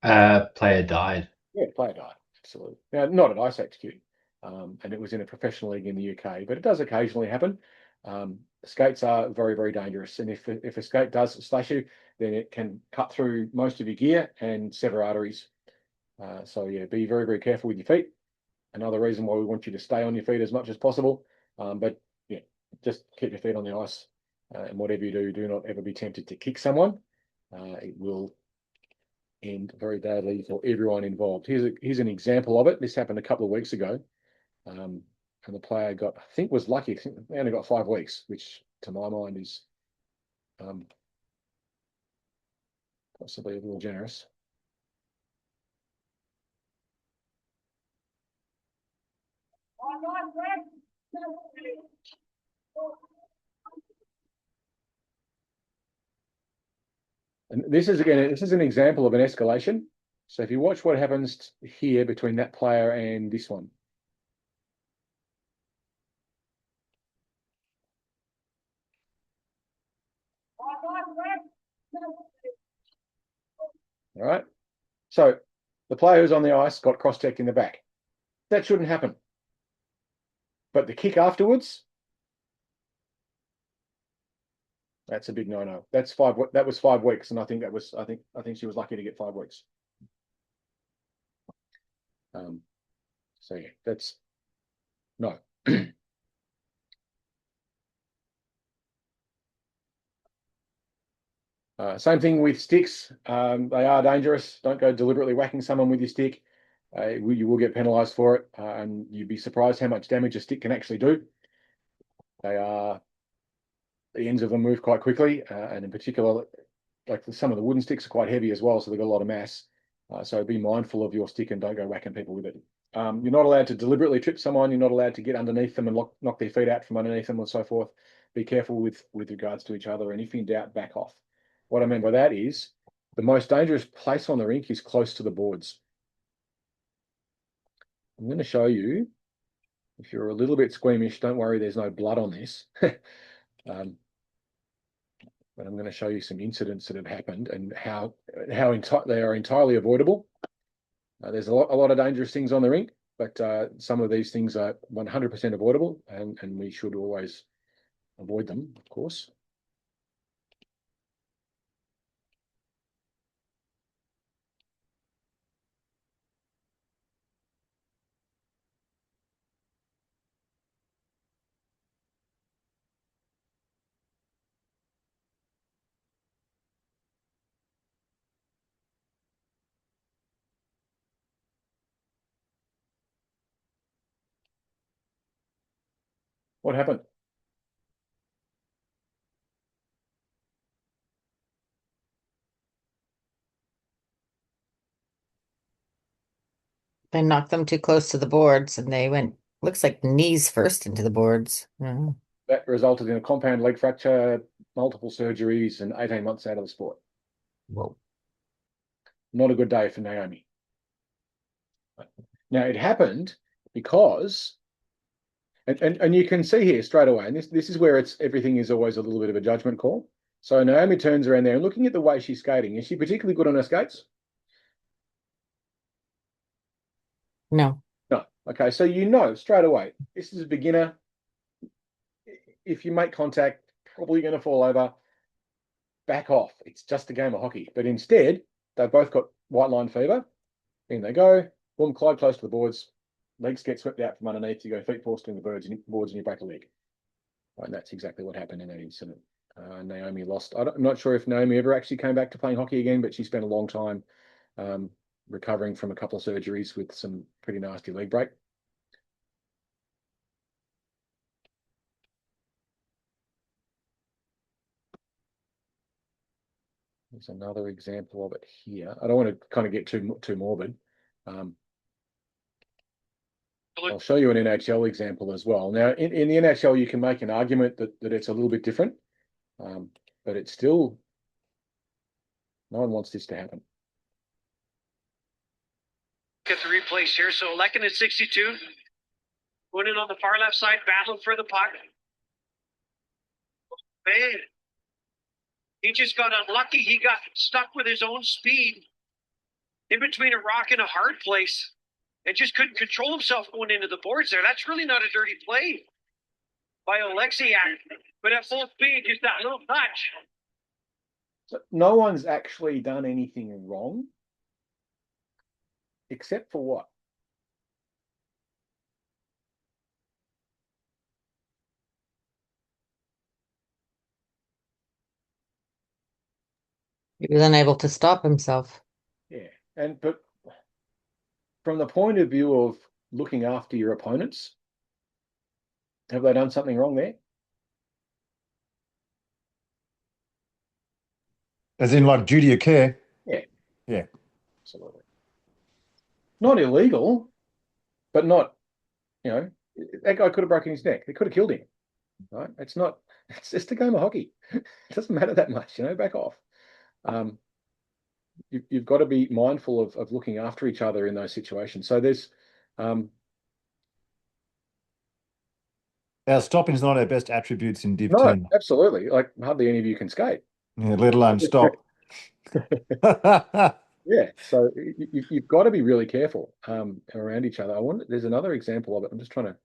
Player died. Yeah, player died. Absolutely. Now, not at iceHQ, and it was in a professional league in the UK, but it does occasionally happen. Skates are very, very dangerous, and if a skate does slash you, then it can cut through most of your gear and sever arteries. So yeah, be very, very careful with your feet. Another reason why we want you to stay on your feet as much as possible. But yeah, just keep your feet on the ice, and whatever you do, do not ever be tempted to kick someone. It will end very badly for everyone involved. Here's an example of it. This happened a couple of weeks ago. And the player got, I think, was lucky. I think they only got 5 weeks, which to my mind is possibly a little generous. And this is an example of an escalation. So if you watch what happens here between that player and this one. All right. So the player who's on the ice got cross-checked in the back. That shouldn't happen. But the kick afterwards, that's a big no-no. That was 5 weeks, and I think she was lucky to get 5 weeks. So yeah, that's no. Same thing with sticks. They are dangerous. Don't go deliberately whacking someone with your stick. You will get penalised for it, and you'd be surprised how much damage a stick can actually do. The ends of them move quite quickly, and in particular, like some of the wooden sticks are quite heavy as well, so they've got a lot of mass. So be mindful of your stick and don't go whacking people with it. You're not allowed to deliberately trip someone. You're not allowed to get underneath them and knock their feet out from underneath them and so forth. Be careful with regards to each other, and if in doubt, back off. What I mean by that is the most dangerous place on the rink is close to the boards. I'm going to show you. If you're a little bit squeamish, don't worry, there's no blood on this. But I'm going to show you some incidents that have happened and how they are entirely avoidable. There's a lot of dangerous things on the rink, but some of these things are 100% avoidable, and we should always avoid them, of course. What happened? They knocked them too close to the boards and they went, looks like knees first into the boards. That resulted in a compound leg fracture, multiple surgeries, and 18 months out of the sport. Whoa. Not a good day for Naomi. Now, it happened because, and you can see here straight away, and this is where everything is always a little bit of a judgment call. So Naomi turns around there and looking at the way she's skating, is she particularly good on her skates? No. No. Okay, so you know straight away, this is a beginner. If you make contact, probably going to fall over. Back off. It's just a game of hockey. But instead, they've both got white line fever. In they go. Boom, Clyde close to the boards. Legs get swept out from underneath. You go feet forced in the boards and you break a leg. Right, and that's exactly what happened in that incident. Naomi lost. I'm not sure if Naomi ever actually came back to playing hockey again, but she spent a long time recovering from a couple of surgeries with some pretty nasty leg break. There's another example of it here. I don't want to kind of get too morbid. I'll show you an NHL example as well. Now, in the NHL, you can make an argument that it's a little bit different, but it's still, no one wants this to happen. Get the replays here. So Lekin at 62. Going in on the far left side, battling for the puck. Man, he just got unlucky. He got stuck with his own speed in between a rock and a hard place and just couldn't control himself going into the boards there. That's really not a dirty play by Oleksiak. But at full speed, just that little touch. So no one's actually done anything wrong, except for what? He was unable to stop himself. Yeah, but from the point of view of looking after your opponents, have they done something wrong there? As in, like, duty of care. Yeah. Yeah. Absolutely. Not illegal, but not, that guy could have broken his neck. They could have killed him. Right? It's just a game of hockey. It doesn't matter that much, back off. You've got to be mindful of looking after each other in those situations. So there's Our stopping's not our best attributes in Div no, 10. absolutely. Like hardly any of you can skate. Yeah, let alone stop. Yeah, so you've got to be really careful around each other. There's another example of it. I'm just trying to.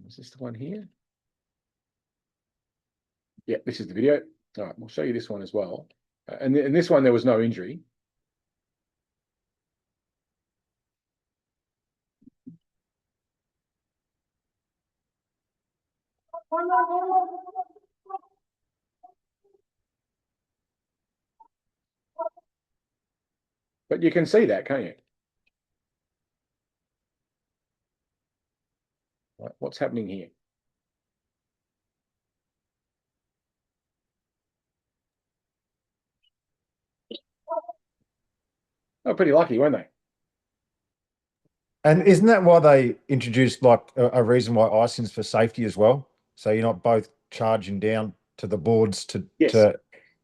Is this the one here? Yeah, this is the video. All right, we'll show you this one as well. And in this one, there was no injury. But you can see that, can't you? Right, what's happening here? Oh, pretty lucky, weren't they? And isn't that why they introduced like a reason why icing's for safety as well? So you're not both charging down to the boards Yes.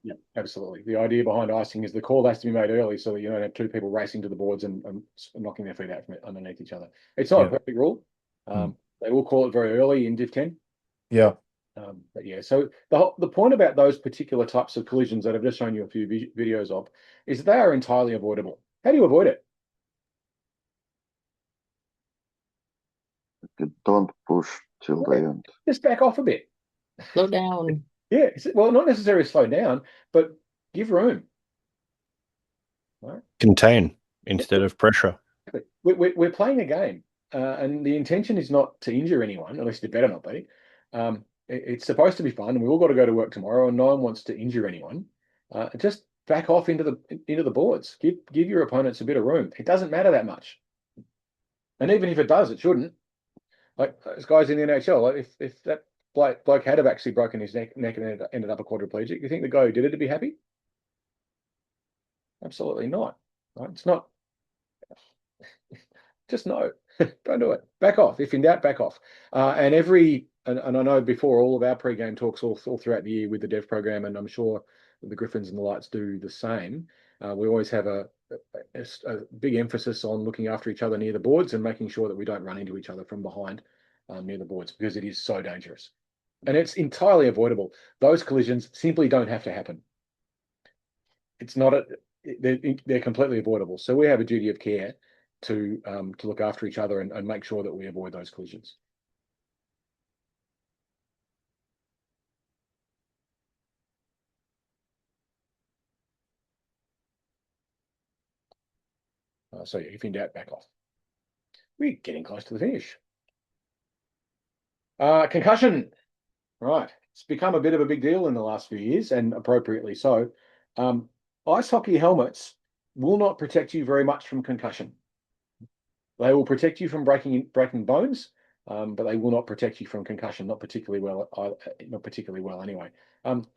Yeah, absolutely. The idea behind icing is the call has to be made early so that you don't have two people racing to the boards and knocking their feet out from underneath each other. It's not a perfect rule. They will call it very early in Div 10. Yeah. But yeah, so the point about those particular types of collisions that I've just shown you a few videos of is that they are entirely avoidable. How do you avoid it? You don't push till the end. Just back off a bit. Slow down. Yeah, well, not necessarily slow down, but give room. Right? Contain instead of pressure. We're playing a game, and the intention is not to injure anyone, at least it better not be. It's supposed to be fun, and we all got to go to work tomorrow, and no one wants to injure anyone. Just back off into the boards. Give your opponents a bit of room. It doesn't matter that much, and even if it does, it shouldn't. Like those guys in the NHL, like if that bloke had have actually broken his neck and ended up a quadriplegic, you think the guy who did it would be happy? Absolutely not. Right? It's not. Just no, don't do it. Back off. If in doubt, back off. And I know before all of our pre-game talks all throughout the year with the dev program, and I'm sure the Griffins and the Lights do the same. We always have a big emphasis on looking after each other near the boards and making sure that we don't run into each other from behind near the boards, because it is so dangerous. And it's entirely avoidable. Those collisions simply don't have to happen. It's not they're completely avoidable. So we have a duty of care to look after each other and make sure that we avoid those collisions. So if in doubt, back off. We're getting close to the finish. Concussion. Right. It's become a bit of a big deal in the last few years, and appropriately so. Ice hockey helmets will not protect you very much from concussion. They will protect you from breaking bones, but they will not protect you from concussion, not particularly well anyway.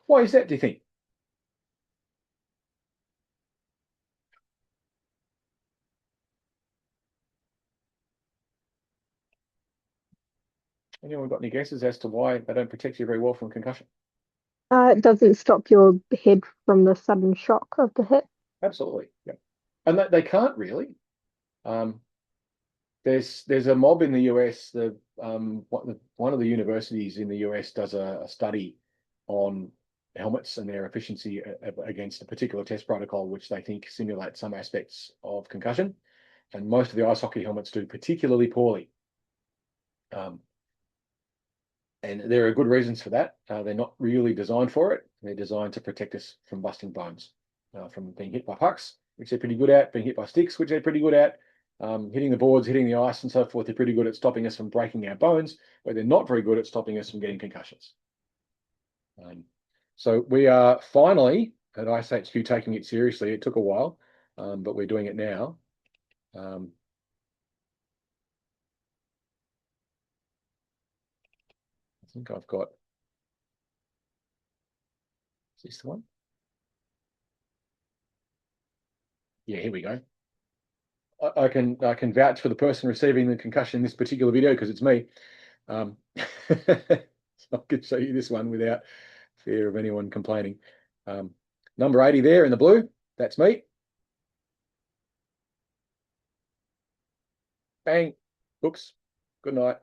Why is that, do you think? Anyone got any guesses as to why they don't protect you very well from concussion? It doesn't stop your head from the sudden shock of the hit. Absolutely, yeah. And they can't really. There's a mob in the US. One of the universities in the US does a study on helmets and their efficiency against a particular test protocol, which they think simulates some aspects of concussion. And most of the ice hockey helmets do particularly poorly. And there are good reasons for that. They're not really designed for it. They're designed to protect us from busting bones, from being hit by pucks, which they're pretty good at, being hit by sticks, which they're pretty good at, hitting the boards, hitting the ice and so forth. They're pretty good at stopping us from breaking our bones, but they're not very good at stopping us from getting concussions. So we are finally at iceHQ taking it seriously. It took a while, but we're doing it now. I think I've got, is this the one? Yeah, here we go. I can vouch for the person receiving the concussion in this particular video because it's me. So I can show you this one without fear of anyone complaining. Number 80 there in the blue, that's me. Bang. Oops. Good night.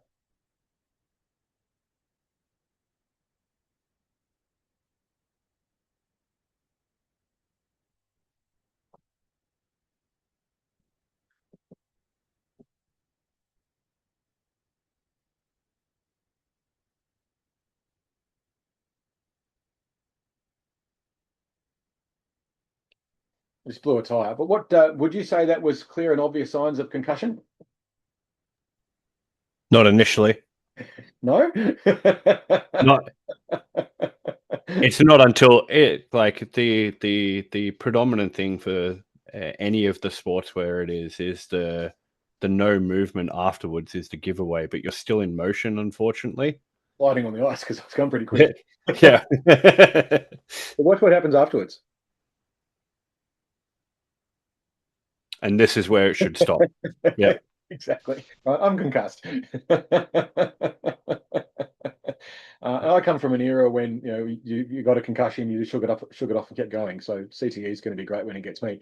Just blew a tire. But what would you say that was clear and obvious signs of concussion? Not initially. No? Not. It's not until the predominant thing for any of the sports where it is the no movement afterwards is the giveaway, but you're still in motion, unfortunately. Sliding on the ice because it's gone pretty quick. Yeah. But watch what happens afterwards. And this is where it should stop. Yeah. Exactly. I'm concussed. I come from an era when you got a concussion, you just shook it off and kept going. So CTE is going to be great when it gets me,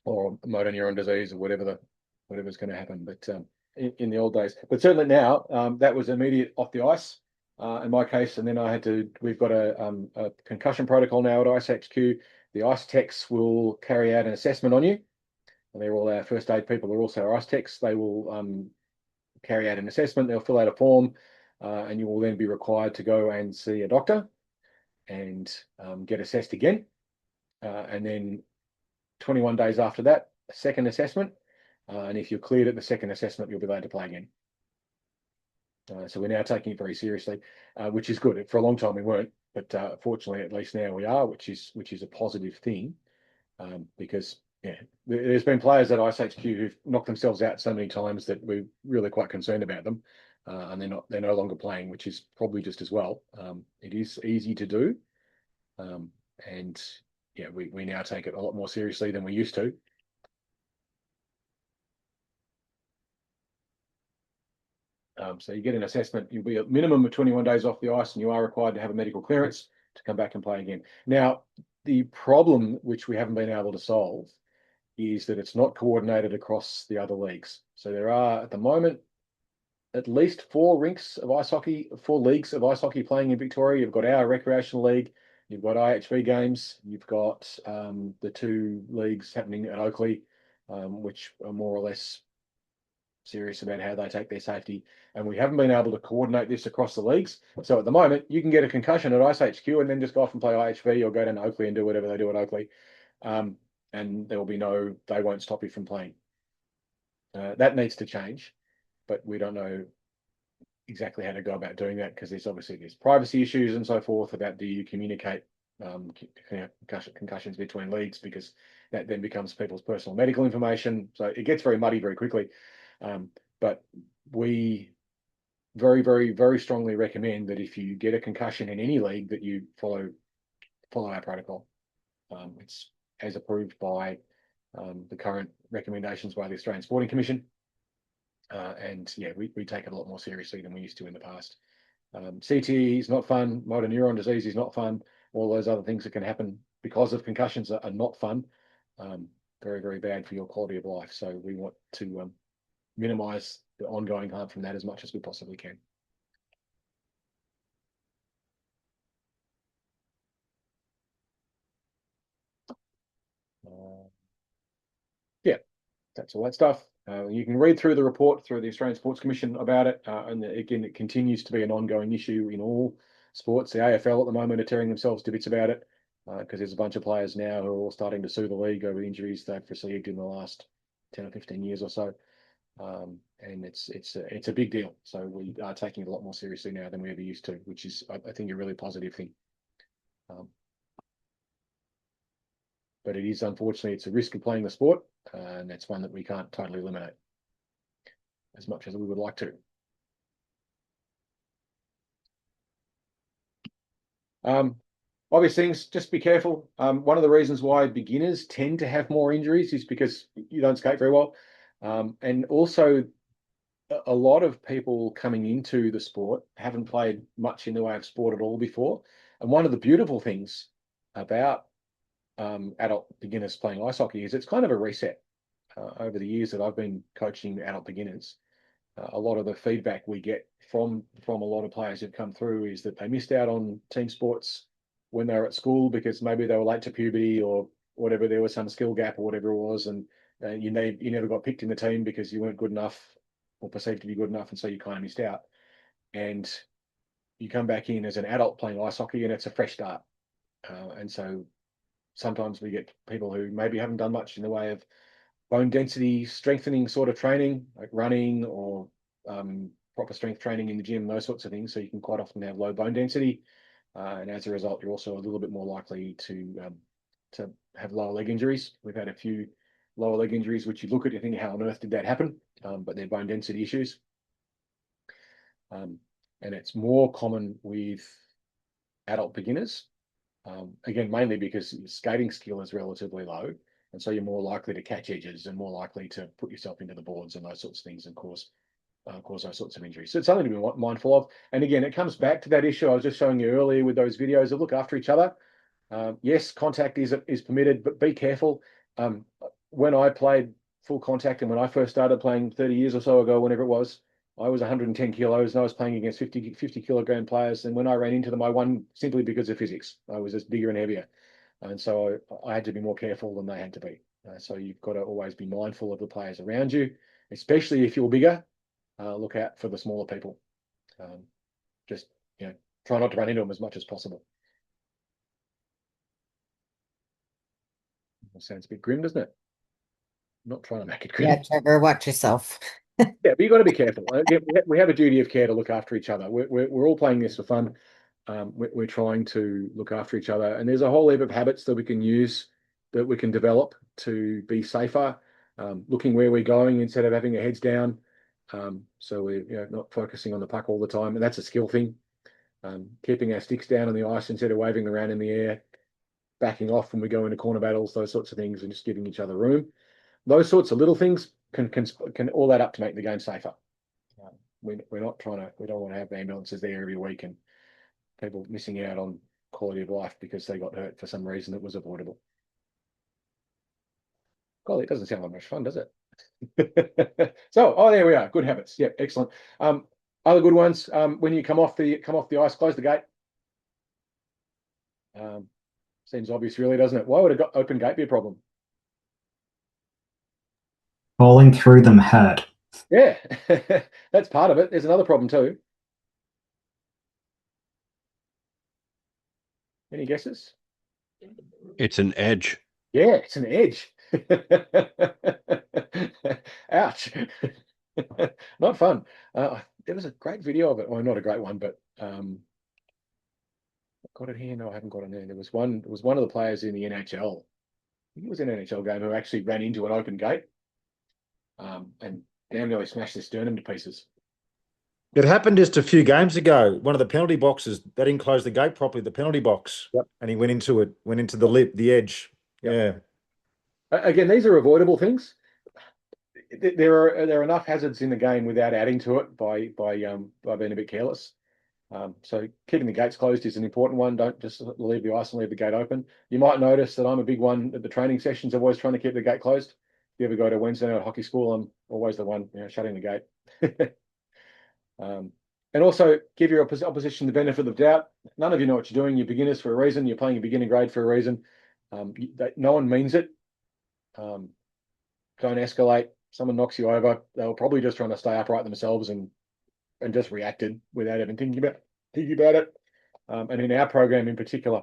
or motor neuron disease or whatever's going to happen. But in the old days, but certainly now, that was immediate off the ice. In my case, and then we've got a concussion protocol now at iceHQ. The ice techs will carry out an assessment on you. And they're all our first aid people. They're also our ice techs. They will carry out an assessment. They'll fill out a form, and you will then be required to go and see a doctor and get assessed again. And then 21 days after that, a second assessment. And if you're cleared at the second assessment, you'll be allowed to play again. So we're now taking it very seriously, which is good. For a long time we weren't, but fortunately, at least now we are, which is a positive thing, because there's been players at iceHQ who've knocked themselves out so many times that we're really quite concerned about them, and they're no longer playing, which is probably just as well. It is easy to do, and we now take it a lot more seriously than we used to. So you get an assessment, you'll be a minimum of 21 days off the ice, and you are required to have a medical clearance to come back and play again. Now, the problem which we haven't been able to solve is that it's not coordinated across the other leagues. So there are, at the moment, at least 4 leagues of ice hockey playing in Victoria. You've got our recreational league, you've got IHV games, you've got the 2 leagues happening at Oakley, which are more or less serious about how they take their safety, and we haven't been able to coordinate this across the leagues. So at the moment, you can get a concussion at iceHQ and then just go off and play IHV or go down to Oakley and do whatever they do at Oakley, and there will be they won't stop you from playing. That needs to change, but we don't know exactly how to go about doing that because there's privacy issues and so forth about do you communicate concussions between leagues, because that then becomes people's personal medical information. So it gets very muddy very quickly. But we very, very, very strongly recommend that if you get a concussion in any league, that you follow our protocol. It's as approved by the current recommendations by the Australian Sporting Commission. And we take it a lot more seriously than we used to in the past. CTE is not fun. Motor neuron disease is not fun. All those other things that can happen because of concussions are not fun. Very, very bad for your quality of life. So we want to minimize the ongoing harm from that as much as we possibly can. That's all that stuff. You can read through the report through the Australian Sports Commission about it, and again, it continues to be an ongoing issue in all sports. The AFL at the moment are tearing themselves to bits about it because there's a bunch of players now who are all starting to sue the league over injuries they've received in the last 10 or 15 years or so. And it's a big deal. So we are taking it a lot more seriously now than we ever used to, which is, I think, a really positive thing. but it is, unfortunately, it's a risk of playing the sport, and that's one that we can't totally eliminate as much as we would like to. Obvious things, just be careful. One of the reasons why beginners tend to have more injuries is because you don't skate very well. And also, a lot of people coming into the sport haven't played much in the way of sport at all before. And one of the beautiful things about adult beginners playing ice hockey is it's kind of a reset. Over the years that I've been coaching adult beginners, a lot of the feedback we get from a lot of players who've come through is that they missed out on team sports when they were at school because maybe they were late to puberty or whatever, there was some skill gap or whatever it was, and you never got picked in the team because you weren't good enough or perceived to be good enough, and so you kind of missed out. And you come back in as an adult playing ice hockey, and it's a fresh start. And so sometimes we get people who maybe haven't done much in the way of bone density strengthening sort of training, like running or proper strength training in the gym, those sorts of things. So you can quite often have low bone density, and as a result, you're also a little bit more likely to have lower leg injuries. We've had a few lower leg injuries, which you look at, you think, how on earth did that happen? But they're bone density issues. And it's more common with adult beginners. Again, mainly because skating skill is relatively low. And so you're more likely to catch edges and more likely to put yourself into the boards and those sorts of things and cause those sorts of injuries. So it's something to be mindful of. And again, it comes back to that issue I was just showing you earlier with those videos of look after each other. Yes, contact is permitted, but be careful. When I played full contact and when I first started playing 30 years or so ago, whenever it was, I was 110 kilos and I was playing against 50 kilogram players. And when I ran into them, I won simply because of physics. I was just bigger and heavier. And so I had to be more careful than they had to be. So you've got to always be mindful of the players around you, especially if you're bigger. Look out for the smaller people. Just try not to run into them as much as possible. That sounds a bit grim, doesn't it? I'm not trying to make it grim. Yeah, Trevor, watch yourself. Yeah, but you've got to be careful. We have a duty of care to look after each other. We're all playing this for fun. We're trying to look after each other, and there's a whole heap of habits that we can use, that we can develop to be safer. Looking where we're going instead of having our heads down, so we're not focusing on the puck all the time, and that's a skill thing. Keeping our sticks down on the ice instead of waving around in the air, backing off when we go into corner battles, those sorts of things, and just giving each other room. Those sorts of little things can all add up to make the game safer. We're not trying to. We don't want to have ambulances there every week and people missing out on quality of life because they got hurt for some reason that was avoidable. Golly, it doesn't sound like much fun, does it? So, there we are. Good habits. Yeah, excellent. Other good ones. When you come off the ice, close the gate. Seems obvious, really, doesn't it? Why would an open gate be a problem? Falling through them hurt. Yeah, that's part of it. There's another problem too. Any guesses? It's an edge. Yeah, it's an edge. Ouch. Not fun. There was a great video of it. Well, not a great one, but got it here. No, I haven't got it there. There was one of the players in the NHL. I think it was an NHL game who actually ran into an open gate and damn nearly smashed their sternum to pieces. It happened just a few games ago. One of the penalty boxes, they didn't close the gate properly, the penalty box. Yep. And he went into the edge. Yep. Yeah. Again, these are avoidable things. There are enough hazards in the game without adding to it by being a bit careless. So keeping the gates closed is an important one. Don't just leave the ice and leave the gate open. You might notice that I'm a big one at the training sessions. I'm always trying to keep the gate closed. If you ever go to Wednesday night hockey school, I'm always the one shutting the gate. And also give your opposition the benefit of the doubt. None of you know what you're doing. You're beginners for a reason. You're playing a beginner grade for a reason. No one means it. Don't escalate. Someone knocks you over, they were probably just trying to stay upright themselves and just reacted without even thinking about it. And in our program in particular,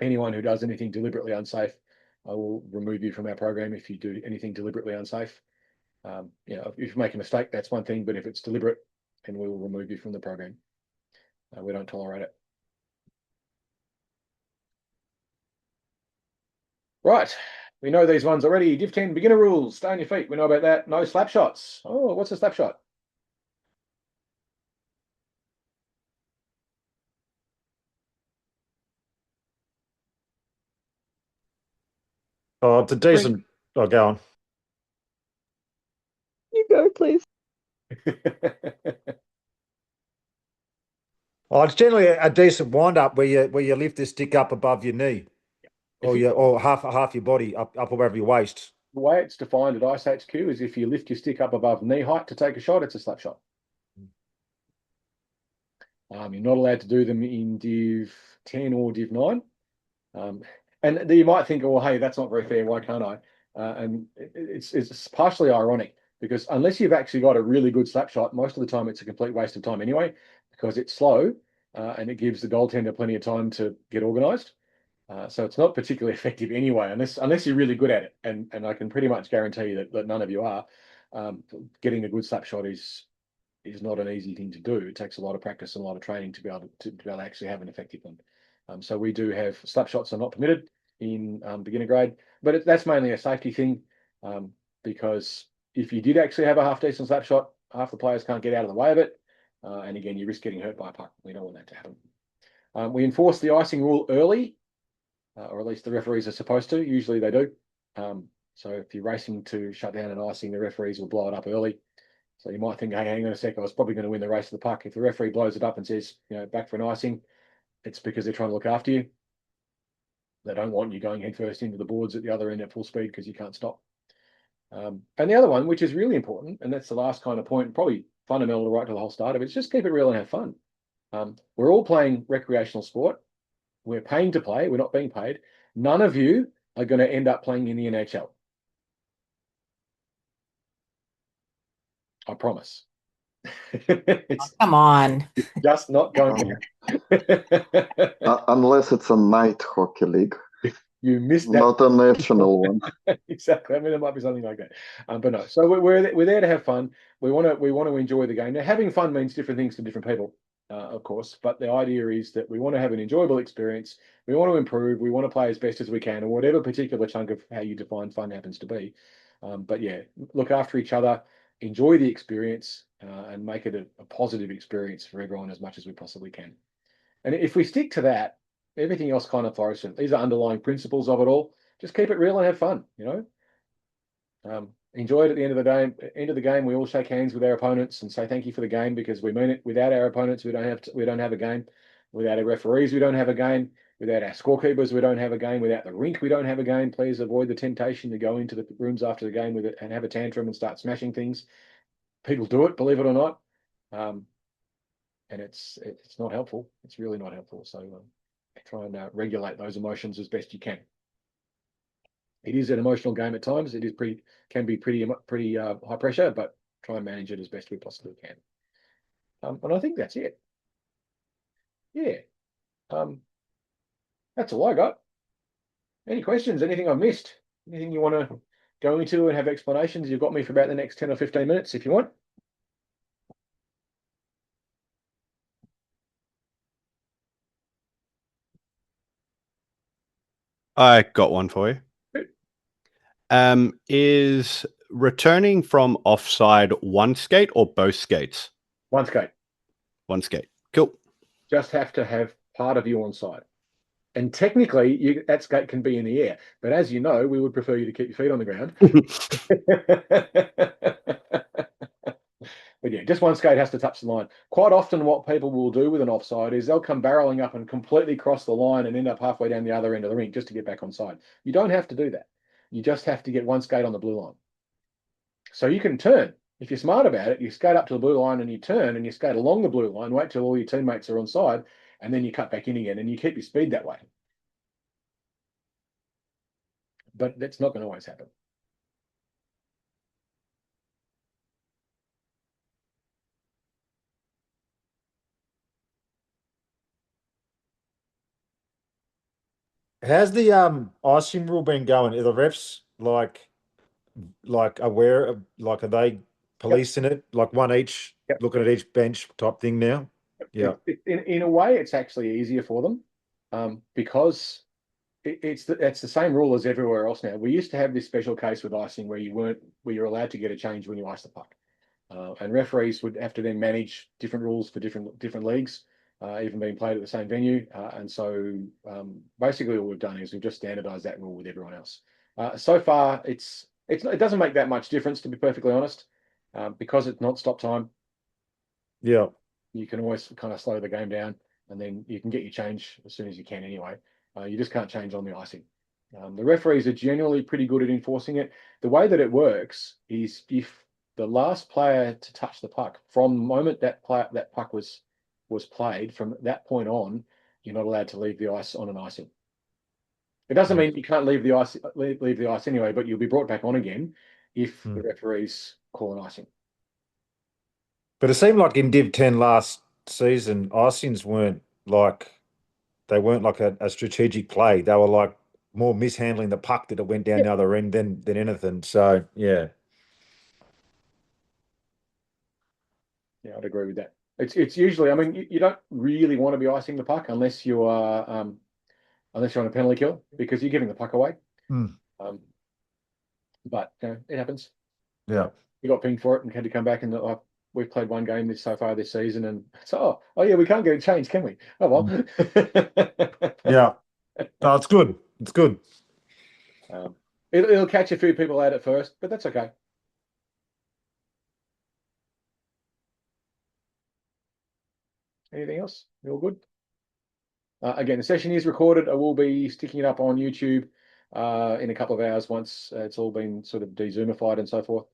anyone who does anything deliberately unsafe, I will remove you from our program if you do anything deliberately unsafe. If you make a mistake, that's one thing, but if it's deliberate, then we will remove you from the program. We don't tolerate it. Right. We know these ones already. Div 10, beginner rules. Stay on your feet. We know about that. No slap shots. Oh, what's a slap shot? Oh, it's a decent. Oh, go on. You go, please. Oh, it's generally a decent wind up where you lift the stick up above your knee, or half your body up above your waist. The way it's defined at iceHQ is if you lift your stick up above knee height to take a shot, it's a slap shot. You're not allowed to do them in Div 10 or Div 9. And you might think, oh, hey, that's not very fair. Why can't I? And it's partially ironic because unless you've actually got a really good slap shot, most of the time it's a complete waste of time anyway, because it's slow and it gives the goaltender plenty of time to get organised. So it's not particularly effective anyway, unless you're really good at it. And I can pretty much guarantee you that none of you are. Getting a good slap shot is not an easy thing to do. It takes a lot of practice and a lot of training to be able to actually have an effective one. So we do have slap shots are not permitted in beginner grade, but that's mainly a safety thing because if you did actually have a half decent slap shot, half the players can't get out of the way of it, and again you risk getting hurt by a puck. We don't want that to happen. We enforce the icing rule early, or at least the referees are supposed to. Usually they do. So if you're racing to shut down an icing, the referees will blow it up early. So you might think, hey, hang on a sec, I was probably going to win the race to the puck. If the referee blows it up and says, back for an icing, it's because they're trying to look after you. They don't want you going headfirst into the boards at the other end at full speed because you can't stop. And the other one, which is really important, and that's the last kind of point, probably fundamental right to the whole start of it, is just keep it real and have fun. We're all playing recreational sport. We're paying to play. We're not being paid. None of you are going to end up playing in the NHL. I promise. It's Come on. just not going to. Unless it's a night hockey league, You missed that. not a national one. Exactly. I mean, there might be something like that, but no. So we're there to have fun. We want to enjoy the game. Now, having fun means different things to different people, of course. But the idea is that we want to have an enjoyable experience. We want to improve. We want to play as best as we can, or whatever particular chunk of how you define fun happens to be. But yeah, look after each other, enjoy the experience, and make it a positive experience for everyone as much as we possibly can. And if we stick to that, everything else kind of flourishes. These are underlying principles of it all. Just keep it real and have fun, Enjoy it at the end of the day. End of the game, we all shake hands with our opponents and say thank you for the game because we mean it. Without our opponents, we don't have a game. Without our referees, we don't have a game. Without our scorekeepers, we don't have a game. Without the rink, we don't have a game. Please avoid the temptation to go into the rooms after the game with it and have a tantrum and start smashing things. People do it, believe it or not. And it's not helpful. It's really not helpful. So try and regulate those emotions as best you can. It is an emotional game at times. It is can be pretty high pressure, but try and manage it as best we possibly can. And I think that's it. Yeah. That's all I got. Any questions? Anything I missed? Anything you want to go into and have explanations? You've got me for about the next 10 or 15 minutes if you want. I got one for you. Is returning from offside one skate or both skates? One skate. One skate. Cool. Just have to have part of you on side. And technically, that skate can be in the air. But as you know, we would prefer you to keep your feet on the ground. But yeah, just one skate has to touch the line. Quite often what people will do with an offside is they'll come barreling up and completely cross the line and end up halfway down the other end of the rink just to get back on side. You don't have to do that. You just have to get one skate on the blue line. So you can turn. If you're smart about it, you skate up to the blue line and you turn and you skate along the blue line, wait till all your teammates are on side, and then you cut back in again and you keep your speed that way. But that's not going to always happen. How's the icing rule been going? Are the refs like aware of, like, are they policing it, like one each, looking at each bench type thing now? Yeah. In a way, it's actually easier for them because it's the same rule as everywhere else now. We used to have this special case with icing where you're allowed to get a change when you ice the puck, and referees would have to then manage different rules for different leagues, even being played at the same venue. And so basically, all we've done is we've just standardised that rule with everyone else. So far, it doesn't make that much difference, to be perfectly honest, because it's not stop time. Yeah. You can always kind of slow the game down, and then you can get your change as soon as you can anyway. You just can't change on the icing. The referees are generally pretty good at enforcing it. The way that it works is if the last player to touch the puck from the moment that puck was played, from that point on, you're not allowed to leave the ice on an icing. It doesn't mean you can't leave the ice anyway, but you'll be brought back on again if the referees call an icing. But it seemed like in Div 10 last season, icings weren't like a strategic play. They were like more mishandling the puck that it went down the other end than anything. So yeah. Yeah, I'd agree with that. It's usually, I mean, you don't really want to be icing the puck unless you are unless you're on a penalty kill, because you're giving the puck away. But it happens. Yeah. We got pinged for it and had to come back, and we've played one game so far this season, and so oh yeah, we can't get it changed, can we? Oh well. Yeah. No, it's good. It's good. It'll catch a few people out at first, but that's okay. Anything else? You all good? Again, the session is recorded. I will be sticking it up on YouTube in a couple of hours once it's all been sort of de-Zoomified and so forth.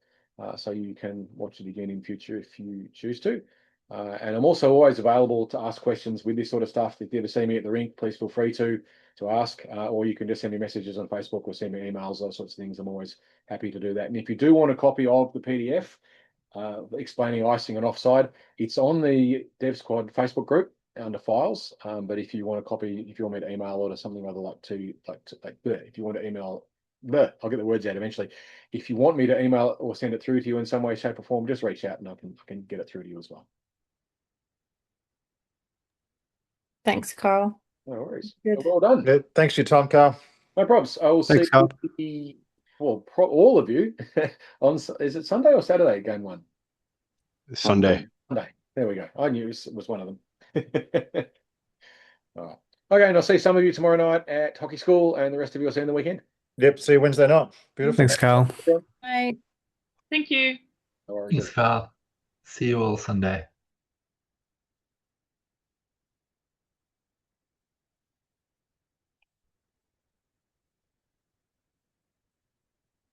So you can watch it again in future if you choose to. And I'm also always available to ask questions with this sort of stuff. If you ever see me at the rink, please feel free to ask, or you can just send me messages on Facebook or send me emails, those sorts of things. I'm always happy to do that. And if you do want a copy of the PDF explaining icing and offside, it's on the Dev Squad Facebook group under files. But if you want a copy, if you want me to email it or something other if you want to email, I'll get the words out eventually. If you want me to email it or send it through to you in some way, shape, or form, just reach out and I can get it through to you as well. Thanks, Carl. No worries. Good. Well done. Yeah, thanks for your time, Carl. No problems. I will Thanks, see Carl. all of you on, is it Sunday or Saturday, game one? Sunday. Sunday. There we go. I knew it was one of them. All right. Okay, and I'll see some of you tomorrow night at hockey school, and the rest of you will see you on the weekend. Yep. See you Wednesday night. Beautiful. Thanks, Carl. Bye. Thank you. No worries. Thanks, Carl. See you all Sunday.